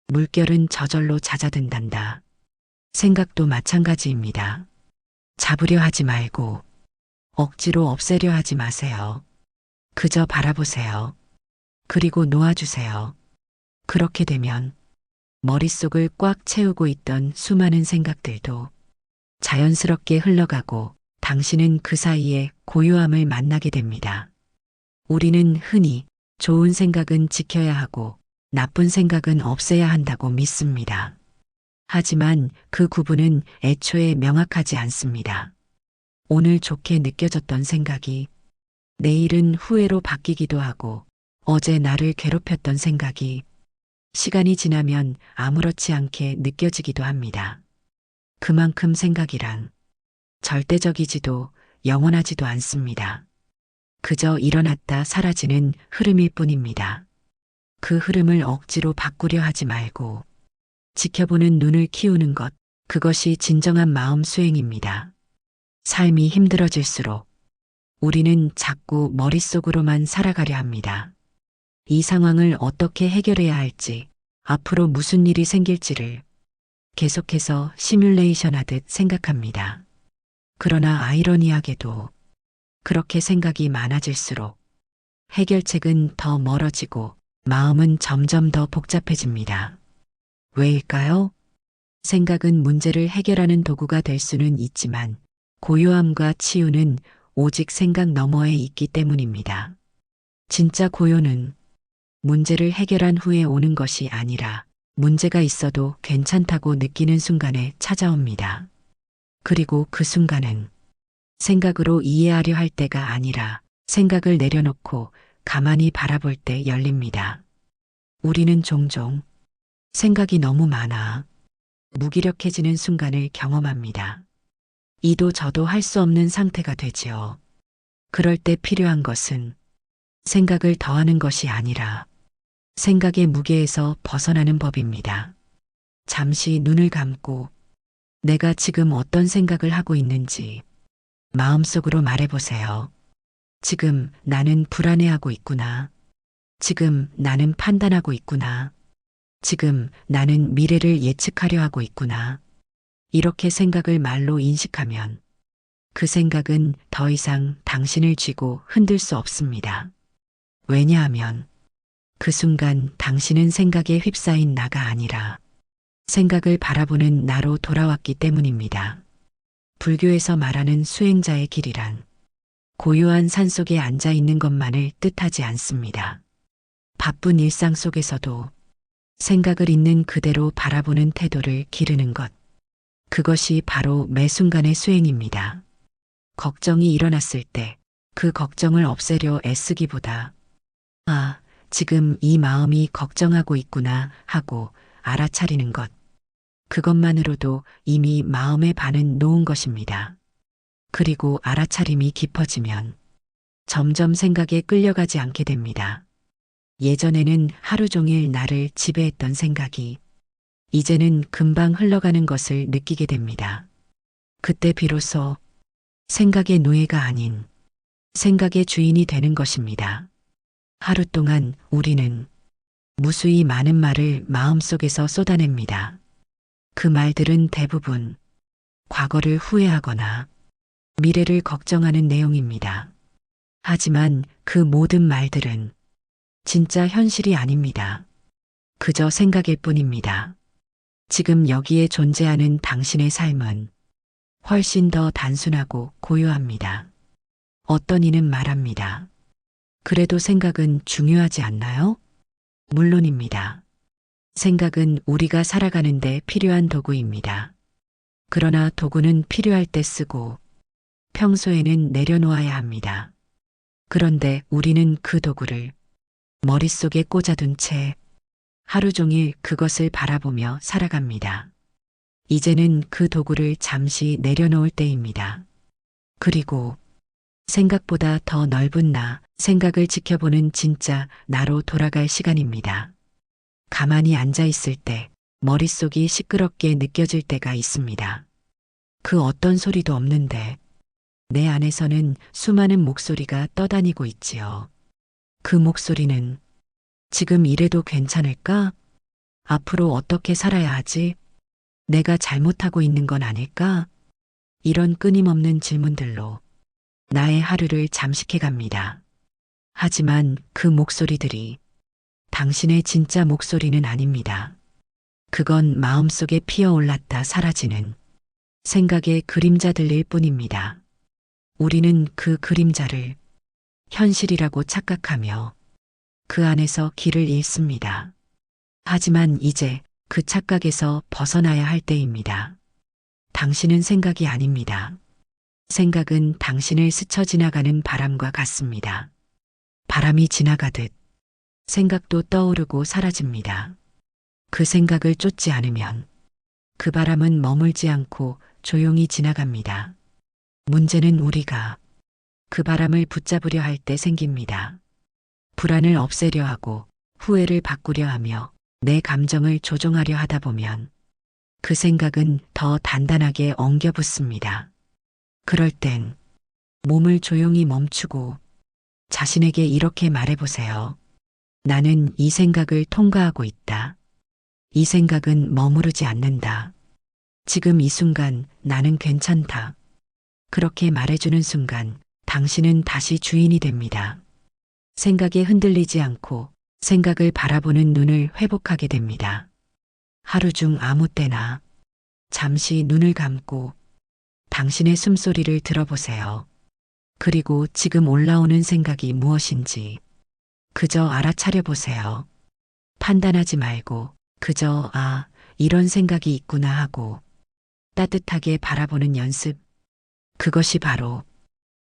물결은 저절로 잦아든단다. 생각도 마찬가지입니다. 잡으려 하지 말고 억지로 없애려 하지 마세요. 그저 바라보세요. 그리고 놓아주세요. 그렇게 되면 머릿속을 꽉 채우고 있던 수많은 생각들도 자연스럽게 흘러가고 당신은 그 사이에 고요함을 만나게 됩니다. 우리는 흔히 좋은 생각은 지켜야 하고 나쁜 생각은 없애야 한다고 믿습니다. 하지만 그 구분은 애초에 명확하지 않습니다. 오늘 좋게 느껴졌던 생각이 내일은 후회로 바뀌기도 하고 어제 나를 괴롭혔던 생각이 시간이 지나면 아무렇지 않게 느껴지기도 합니다. 그만큼 생각이란 절대적이지도 영원하지도 않습니다. 그저 일어났다 사라지는 흐름일 뿐입니다. 그 흐름을 억지로 바꾸려 하지 말고 지켜보는 눈을 키우는 것, 그것이 진정한 마음 수행입니다. 삶이 힘들어질수록 우리는 자꾸 머릿속으로만 살아가려 합니다. 이 상황을 어떻게 해결해야 할지, 앞으로 무슨 일이 생길지를 계속해서 시뮬레이션 하듯 생각합니다. 그러나 아이러니하게도 그렇게 생각이 많아질수록 해결책은 더 멀어지고 마음은 점점 더 복잡해집니다. 왜일까요? 생각은 문제를 해결하는 도구가 될 수는 있지만 고요함과 치유는 오직 생각 너머에 있기 때문입니다. 진짜 고요는 문제를 해결한 후에 오는 것이 아니라 문제가 있어도 괜찮다고 느끼는 순간에 찾아옵니다. 그리고 그 순간은 생각으로 이해하려 할 때가 아니라 생각을 내려놓고 가만히 바라볼 때 열립니다. 우리는 종종 생각이 너무 많아 무기력해지는 순간을 경험합니다. 이도 저도 할 수 없는 상태가 되지요. 그럴 때 필요한 것은 생각을 더하는 것이 아니라 생각의 무게에서 벗어나는 법입니다. 잠시 눈을 감고 내가 지금 어떤 생각을 하고 있는지 마음속으로 말해보세요. 지금 나는 불안해하고 있구나. 지금 나는 판단하고 있구나. 지금 나는 미래를 예측하려 하고 있구나. 이렇게 생각을 말로 인식하면 그 생각은 더 이상 당신을 쥐고 흔들 수 없습니다. 왜냐하면 그 순간 당신은 생각에 휩싸인 나가 아니라 생각을 바라보는 나로 돌아왔기 때문입니다. 불교에서 말하는 수행자의 길이란 고요한 산속에 앉아 있는 것만을 뜻하지 않습니다. 바쁜 일상 속에서도 생각을 있는 그대로 바라보는 태도를 기르는 것. 그것이 바로 매 순간의 수행입니다. 걱정이 일어났을 때 그 걱정을 없애려 애쓰기보다 아, 지금 이 마음이 걱정하고 있구나 하고 알아차리는 것. 그것만으로도 이미 마음의 반은 놓은 것입니다. 그리고 알아차림이 깊어지면 점점 생각에 끌려가지 않게 됩니다. 예전에는 하루 종일 나를 지배했던 생각이 이제는 금방 흘러가는 것을 느끼게 됩니다. 그때 비로소 생각의 노예가 아닌 생각의 주인이 되는 것입니다. 하루 동안 우리는 무수히 많은 말을 마음속에서 쏟아냅니다. 그 말들은 대부분 과거를 후회하거나 미래를 걱정하는 내용입니다. 하지만 그 모든 말들은 진짜 현실이 아닙니다. 그저 생각일 뿐입니다. 지금 여기에 존재하는 당신의 삶은 훨씬 더 단순하고 고요합니다. 어떤 이는 말합니다. 그래도 생각은 중요하지 않나요? 물론입니다. 생각은 우리가 살아가는데 필요한 도구입니다. 그러나 도구는 필요할 때 쓰고 평소에는 내려놓아야 합니다. 그런데 우리는 그 도구를 머릿속에 꽂아둔 채 하루 종일 그것을 바라보며 살아갑니다. 이제는 그 도구를 잠시 내려놓을 때입니다. 그리고 생각보다 더 넓은 나, 생각을 지켜보는 진짜 나로 돌아갈 시간입니다. 가만히 앉아 있을 때 머릿속이 시끄럽게 느껴질 때가 있습니다. 그 어떤 소리도 없는데 내 안에서는 수많은 목소리가 떠다니고 있지요. 그 목소리는 지금 이래도 괜찮을까? 앞으로 어떻게 살아야 하지? 내가 잘못하고 있는 건 아닐까? 이런 끊임없는 질문들로 나의 하루를 잠식해 갑니다. 하지만 그 목소리들이 당신의 진짜 목소리는 아닙니다. 그건 마음속에 피어올랐다 사라지는 생각의 그림자들일 뿐입니다. 우리는 그 그림자를 현실이라고 착각하며 그 안에서 길을 잃습니다. 하지만 이제 그 착각에서 벗어나야 할 때입니다. 당신은 생각이 아닙니다. 생각은 당신을 스쳐 지나가는 바람과 같습니다. 바람이 지나가듯 생각도 떠오르고 사라집니다. 그 생각을 쫓지 않으면 그 바람은 머물지 않고 조용히 지나갑니다. 문제는 우리가 그 바람을 붙잡으려 할 때 생깁니다. 불안을 없애려 하고 후회를 바꾸려 하며 내 감정을 조종하려 하다 보면 그 생각은 더 단단하게 엉겨 붙습니다. 그럴 땐 몸을 조용히 멈추고 자신에게 이렇게 말해보세요. 나는 이 생각을 통과하고 있다. 이 생각은 머무르지 않는다. 지금 이 순간 나는 괜찮다. 그렇게 말해주는 순간 당신은 다시 주인이 됩니다. 생각에 흔들리지 않고 생각을 바라보는 눈을 회복하게 됩니다. 하루 중 아무 때나 잠시 눈을 감고 당신의 숨소리를 들어보세요. 그리고 지금 올라오는 생각이 무엇인지 그저 알아차려 보세요. 판단하지 말고 그저 이런 생각이 있구나 하고 따뜻하게 바라보는 연습. 그것이 바로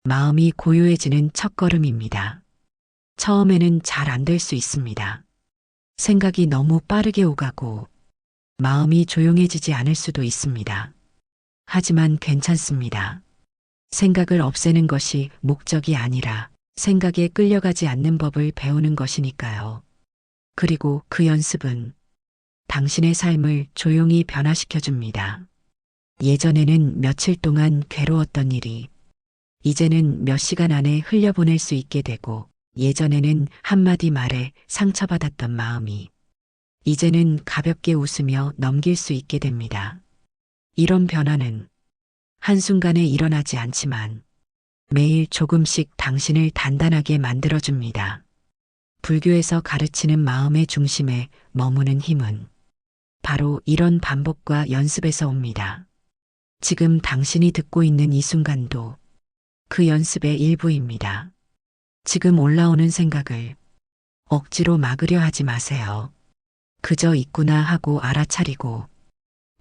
마음이 고요해지는 첫걸음입니다. 처음에는 잘 안 될 수 있습니다. 생각이 너무 빠르게 오가고 마음이 조용해지지 않을 수도 있습니다. 하지만 괜찮습니다. 생각을 없애는 것이 목적이 아니라 생각에 끌려가지 않는 법을 배우는 것이니까요. 그리고 그 연습은 당신의 삶을 조용히 변화시켜 줍니다. 예전에는 며칠 동안 괴로웠던 일이 이제는 몇 시간 안에 흘려보낼 수 있게 되고 예전에는 한마디 말에 상처받았던 마음이 이제는 가볍게 웃으며 넘길 수 있게 됩니다. 이런 변화는 한순간에 일어나지 않지만 매일 조금씩 당신을 단단하게 만들어줍니다. 불교에서 가르치는 마음의 중심에 머무는 힘은 바로 이런 반복과 연습에서 옵니다. 지금 당신이 듣고 있는 이 순간도 그 연습의 일부입니다. 지금 올라오는 생각을 억지로 막으려 하지 마세요. 그저 있구나 하고 알아차리고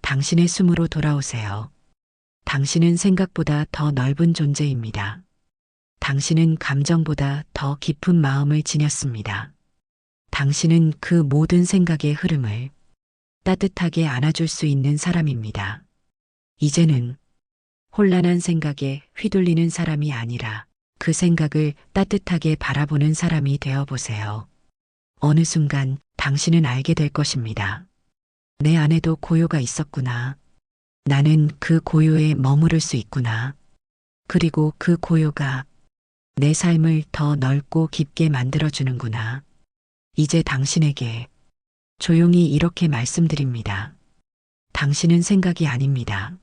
당신의 숨으로 돌아오세요. 당신은 생각보다 더 넓은 존재입니다. 당신은 감정보다 더 깊은 마음을 지녔습니다. 당신은 그 모든 생각의 흐름을 따뜻하게 안아줄 수 있는 사람입니다. 이제는 혼란한 생각에 휘둘리는 사람이 아니라 그 생각을 따뜻하게 바라보는 사람이 되어 보세요. 어느 순간 당신은 알게 될 것입니다. 내 안에도 고요가 있었구나. 나는 그 고요에 머무를 수 있구나. 그리고 그 고요가 내 삶을 더 넓고 깊게 만들어주는구나. 이제 당신에게 조용히 이렇게 말씀드립니다. 당신은 생각이 아닙니다.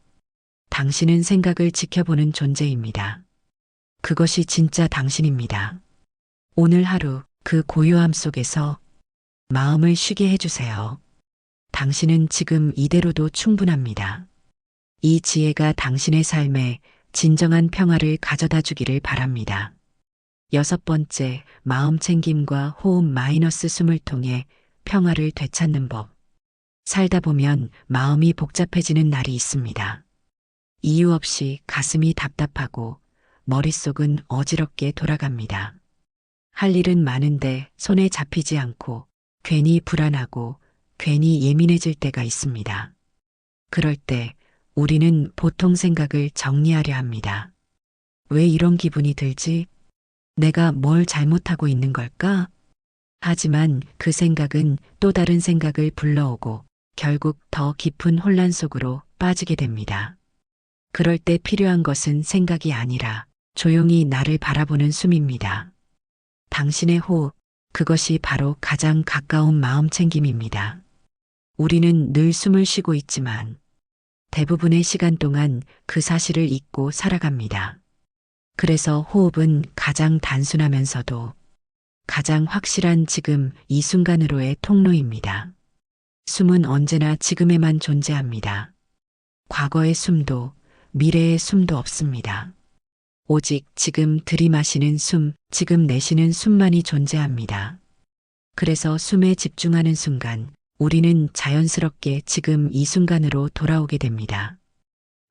당신은 생각을 지켜보는 존재입니다. 그것이 진짜 당신입니다. 오늘 하루 그 고요함 속에서 마음을 쉬게 해주세요. 당신은 지금 이대로도 충분합니다. 이 지혜가 당신의 삶에 진정한 평화를 가져다 주기를 바랍니다. 6번째, 마음 챙김과 호흡 마이너스 숨을 통해 평화를 되찾는 법. 살다 보면 마음이 복잡해지는 날이 있습니다. 이유 없이 가슴이 답답하고 머릿속은 어지럽게 돌아갑니다. 할 일은 많은데 손에 잡히지 않고 괜히 불안하고 괜히 예민해질 때가 있습니다. 그럴 때 우리는 보통 생각을 정리하려 합니다. 왜 이런 기분이 들지? 내가 뭘 잘못하고 있는 걸까? 하지만 그 생각은 또 다른 생각을 불러오고 결국 더 깊은 혼란 속으로 빠지게 됩니다. 그럴 때 필요한 것은 생각이 아니라 조용히 나를 바라보는 숨입니다. 당신의 호흡, 그것이 바로 가장 가까운 마음 챙김입니다. 우리는 늘 숨을 쉬고 있지만 대부분의 시간 동안 그 사실을 잊고 살아갑니다. 그래서 호흡은 가장 단순하면서도 가장 확실한 지금 이 순간으로의 통로입니다. 숨은 언제나 지금에만 존재합니다. 과거의 숨도 미래의 숨도 없습니다. 오직 지금 들이마시는 숨, 지금 내쉬는 숨만이 존재합니다. 그래서 숨에 집중하는 순간 우리는 자연스럽게 지금 이 순간으로 돌아오게 됩니다.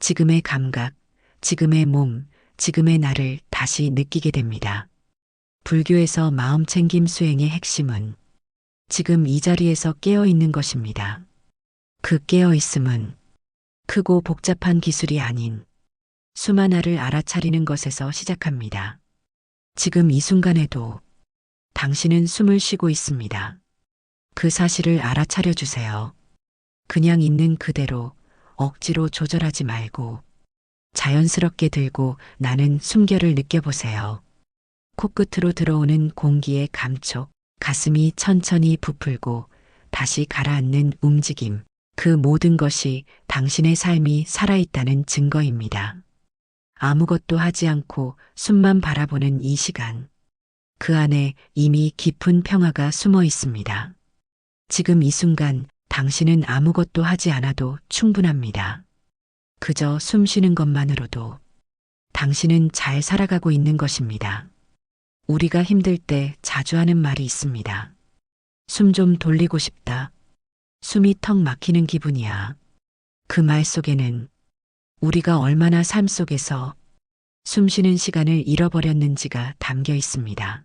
지금의 감각, 지금의 몸, 지금의 나를 다시 느끼게 됩니다. 불교에서 마음챙김 수행의 핵심은 지금 이 자리에서 깨어 있는 것입니다. 그 깨어 있음은 크고 복잡한 기술이 아닌 숨 하나를 알아차리는 것에서 시작합니다. 지금 이 순간에도 당신은 숨을 쉬고 있습니다. 그 사실을 알아차려 주세요. 그냥 있는 그대로 억지로 조절하지 말고 자연스럽게 들고 나는 숨결을 느껴보세요. 코끝으로 들어오는 공기의 감촉, 가슴이 천천히 부풀고 다시 가라앉는 움직임, 그 모든 것이 당신의 삶이 살아있다는 증거입니다. 아무것도 하지 않고 숨만 바라보는 이 시간, 그 안에 이미 깊은 평화가 숨어 있습니다. 지금 이 순간 당신은 아무것도 하지 않아도 충분합니다. 그저 숨 쉬는 것만으로도 당신은 잘 살아가고 있는 것입니다. 우리가 힘들 때 자주 하는 말이 있습니다. 숨 좀 돌리고 싶다. 숨이 턱 막히는 기분이야. 그 말 속에는 우리가 얼마나 삶 속에서 숨 쉬는 시간을 잃어버렸는지가 담겨 있습니다.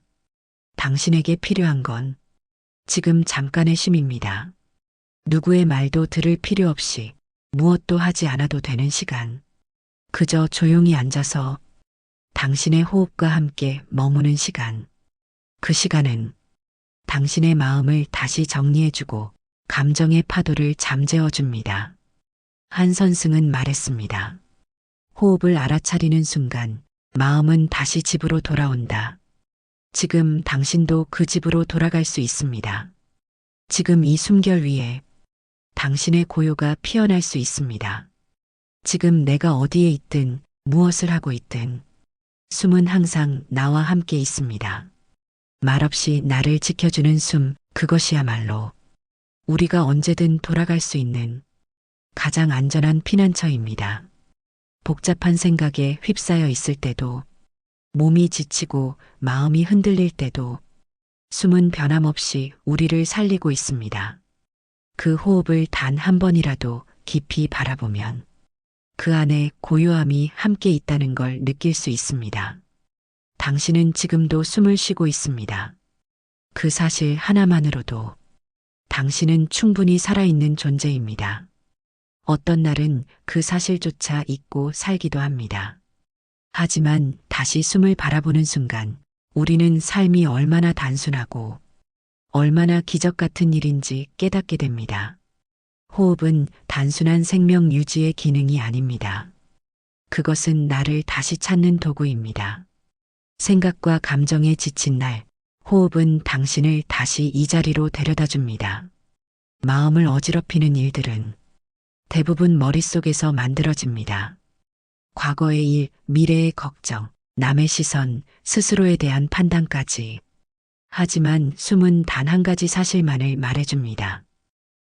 당신에게 필요한 건 지금 잠깐의 쉼입니다. 누구의 말도 들을 필요 없이 무엇도 하지 않아도 되는 시간. 그저 조용히 앉아서 당신의 호흡과 함께 머무는 시간. 그 시간은 당신의 마음을 다시 정리해주고 감정의 파도를 잠재워줍니다. 한 선승은 말했습니다. 호흡을 알아차리는 순간 마음은 다시 집으로 돌아온다. 지금 당신도 그 집으로 돌아갈 수 있습니다. 지금 이 숨결 위에 당신의 고요가 피어날 수 있습니다. 지금 내가 어디에 있든 무엇을 하고 있든 숨은 항상 나와 함께 있습니다. 말없이 나를 지켜주는 숨, 그것이야말로 우리가 언제든 돌아갈 수 있는 가장 안전한 피난처입니다. 복잡한 생각에 휩싸여 있을 때도, 몸이 지치고 마음이 흔들릴 때도 숨은 변함없이 우리를 살리고 있습니다. 그 호흡을 단 한 번이라도 깊이 바라보면 그 안에 고요함이 함께 있다는 걸 느낄 수 있습니다. 당신은 지금도 숨을 쉬고 있습니다. 그 사실 하나만으로도 당신은 충분히 살아있는 존재입니다. 어떤 날은 그 사실조차 잊고 살기도 합니다. 하지만 다시 숨을 바라보는 순간 우리는 삶이 얼마나 단순하고 얼마나 기적 같은 일인지 깨닫게 됩니다. 호흡은 단순한 생명 유지의 기능이 아닙니다. 그것은 나를 다시 찾는 도구입니다. 생각과 감정에 지친 날, 호흡은 당신을 다시 이 자리로 데려다 줍니다. 마음을 어지럽히는 일들은 대부분 머릿속에서 만들어집니다. 과거의 일, 미래의 걱정, 남의 시선, 스스로에 대한 판단까지. 하지만 숨은 단 한 가지 사실만을 말해줍니다.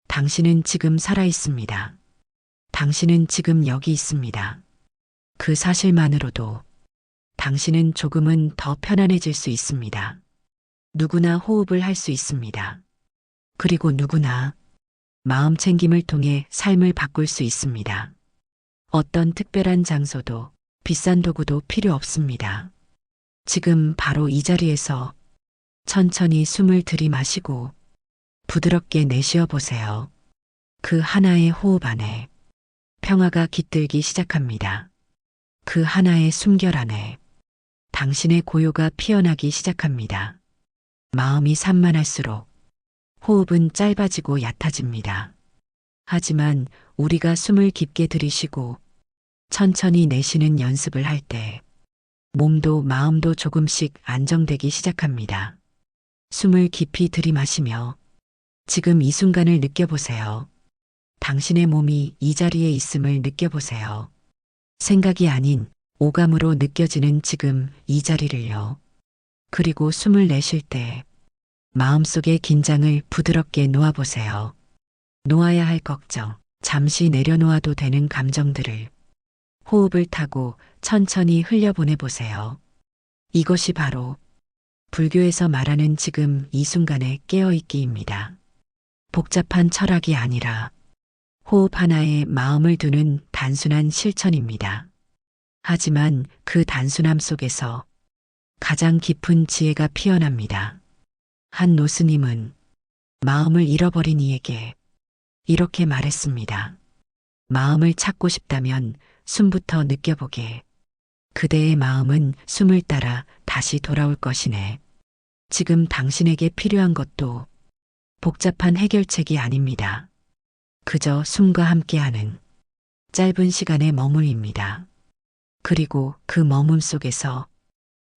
당신은 지금 살아있습니다. 당신은 지금 여기 있습니다. 그 사실만으로도 당신은 조금은 더 편안해질 수 있습니다. 누구나 호흡을 할 수 있습니다. 그리고 누구나 마음 챙김을 통해 삶을 바꿀 수 있습니다. 어떤 특별한 장소도 비싼 도구도 필요 없습니다. 지금 바로 이 자리에서 천천히 숨을 들이마시고 부드럽게 내쉬어 보세요. 그 하나의 호흡 안에 평화가 깃들기 시작합니다. 그 하나의 숨결 안에 당신의 고요가 피어나기 시작합니다. 마음이 산만할수록 호흡은 짧아지고 얕아집니다. 하지만 우리가 숨을 깊게 들이쉬고 천천히 내쉬는 연습을 할 때 몸도 마음도 조금씩 안정되기 시작합니다. 숨을 깊이 들이마시며 지금 이 순간을 느껴보세요. 당신의 몸이 이 자리에 있음을 느껴보세요. 생각이 아닌 오감으로 느껴지는 지금 이 자리를요. 그리고 숨을 내쉴 때 마음속의 긴장을 부드럽게 놓아보세요. 놓아야 할 걱정, 잠시 내려놓아도 되는 감정들을 호흡을 타고 천천히 흘려보내보세요. 이것이 바로 불교에서 말하는 지금 이 순간의 깨어있기입니다. 복잡한 철학이 아니라 호흡 하나에 마음을 두는 단순한 실천입니다. 하지만 그 단순함 속에서 가장 깊은 지혜가 피어납니다. 한 노스님은 마음을 잃어버린 이에게 이렇게 말했습니다. 마음을 찾고 싶다면 숨부터 느껴보게. 그대의 마음은 숨을 따라 다시 돌아올 것이네. 지금 당신에게 필요한 것도 복잡한 해결책이 아닙니다. 그저 숨과 함께하는 짧은 시간의 머물입니다. 그리고 그 머문 속에서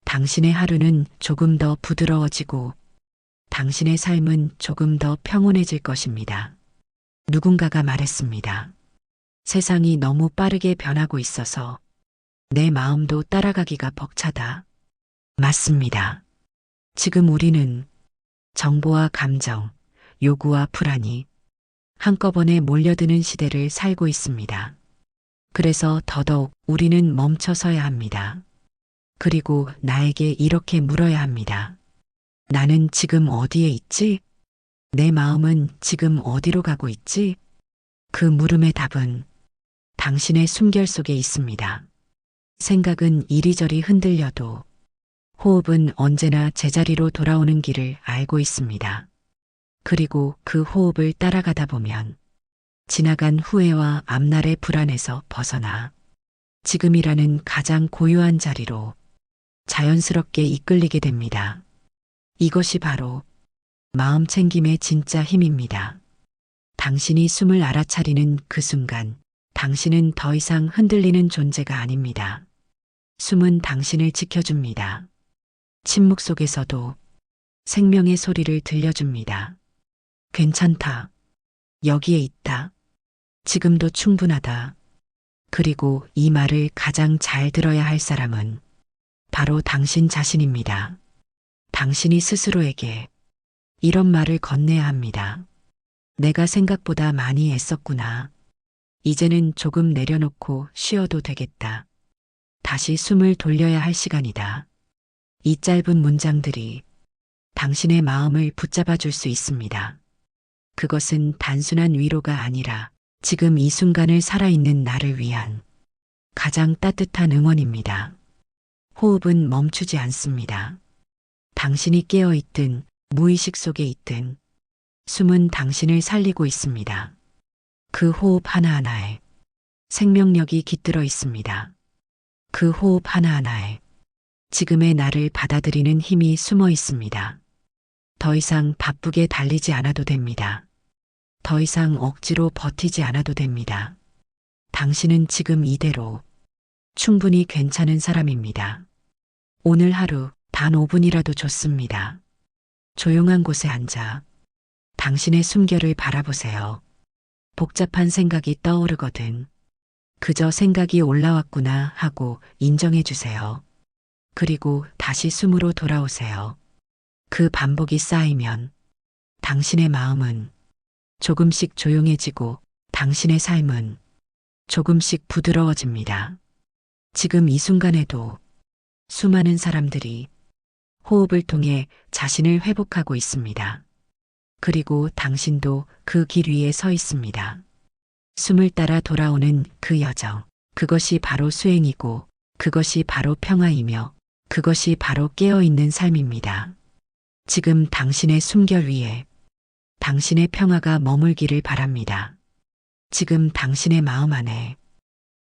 당신의 하루는 조금 더 부드러워지고 당신의 삶은 조금 더 평온해질 것입니다. 누군가가 말했습니다. 세상이 너무 빠르게 변하고 있어서 내 마음도 따라가기가 벅차다. 맞습니다. 지금 우리는 정보와 감정, 요구와 불안이 한꺼번에 몰려드는 시대를 살고 있습니다. 그래서 더더욱 우리는 멈춰서야 합니다. 그리고 나에게 이렇게 물어야 합니다. 나는 지금 어디에 있지? 내 마음은 지금 어디로 가고 있지? 그 물음의 답은 당신의 숨결 속에 있습니다. 생각은 이리저리 흔들려도 호흡은 언제나 제자리로 돌아오는 길을 알고 있습니다. 그리고 그 호흡을 따라가다 보면 지나간 후회와 앞날의 불안에서 벗어나 지금이라는 가장 고요한 자리로 자연스럽게 이끌리게 됩니다. 이것이 바로 마음 챙김의 진짜 힘입니다. 당신이 숨을 알아차리는 그 순간 당신은 더 이상 흔들리는 존재가 아닙니다. 숨은 당신을 지켜줍니다. 침묵 속에서도 생명의 소리를 들려줍니다. 괜찮다. 여기에 있다. 지금도 충분하다. 그리고 이 말을 가장 잘 들어야 할 사람은 바로 당신 자신입니다. 당신이 스스로에게 이런 말을 건네야 합니다. 내가 생각보다 많이 애썼구나. 이제는 조금 내려놓고 쉬어도 되겠다. 다시 숨을 돌려야 할 시간이다. 이 짧은 문장들이 당신의 마음을 붙잡아 줄 수 있습니다. 그것은 단순한 위로가 아니라 지금 이 순간을 살아있는 나를 위한 가장 따뜻한 응원입니다. 호흡은 멈추지 않습니다. 당신이 깨어있든 무의식 속에 있든 숨은 당신을 살리고 있습니다. 그 호흡 하나하나에 생명력이 깃들어 있습니다. 그 호흡 하나하나에 지금의 나를 받아들이는 힘이 숨어 있습니다. 더 이상 바쁘게 달리지 않아도 됩니다. 더 이상 억지로 버티지 않아도 됩니다. 당신은 지금 이대로 충분히 괜찮은 사람입니다. 오늘 하루 단 5분이라도 좋습니다. 조용한 곳에 앉아 당신의 숨결을 바라보세요. 복잡한 생각이 떠오르거든 그저 생각이 올라왔구나 하고 인정해 주세요. 그리고 다시 숨으로 돌아오세요. 그 반복이 쌓이면 당신의 마음은 조금씩 조용해지고 당신의 삶은 조금씩 부드러워집니다. 지금 이 순간에도 수많은 사람들이 호흡을 통해 자신을 회복하고 있습니다. 그리고 당신도 그 길 위에 서 있습니다. 숨을 따라 돌아오는 그 여정, 그것이 바로 수행이고 그것이 바로 평화이며 그것이 바로 깨어있는 삶입니다. 지금 당신의 숨결 위에 당신의 평화가 머물기를 바랍니다. 지금 당신의 마음 안에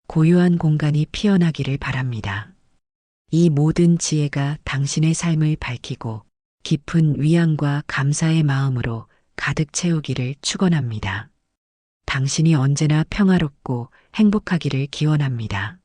고요한 공간이 피어나기를 바랍니다. 이 모든 지혜가 당신의 삶을 밝히고 깊은 위안과 감사의 마음으로 가득 채우기를 축원합니다. 당신이 언제나 평화롭고 행복하기를 기원합니다.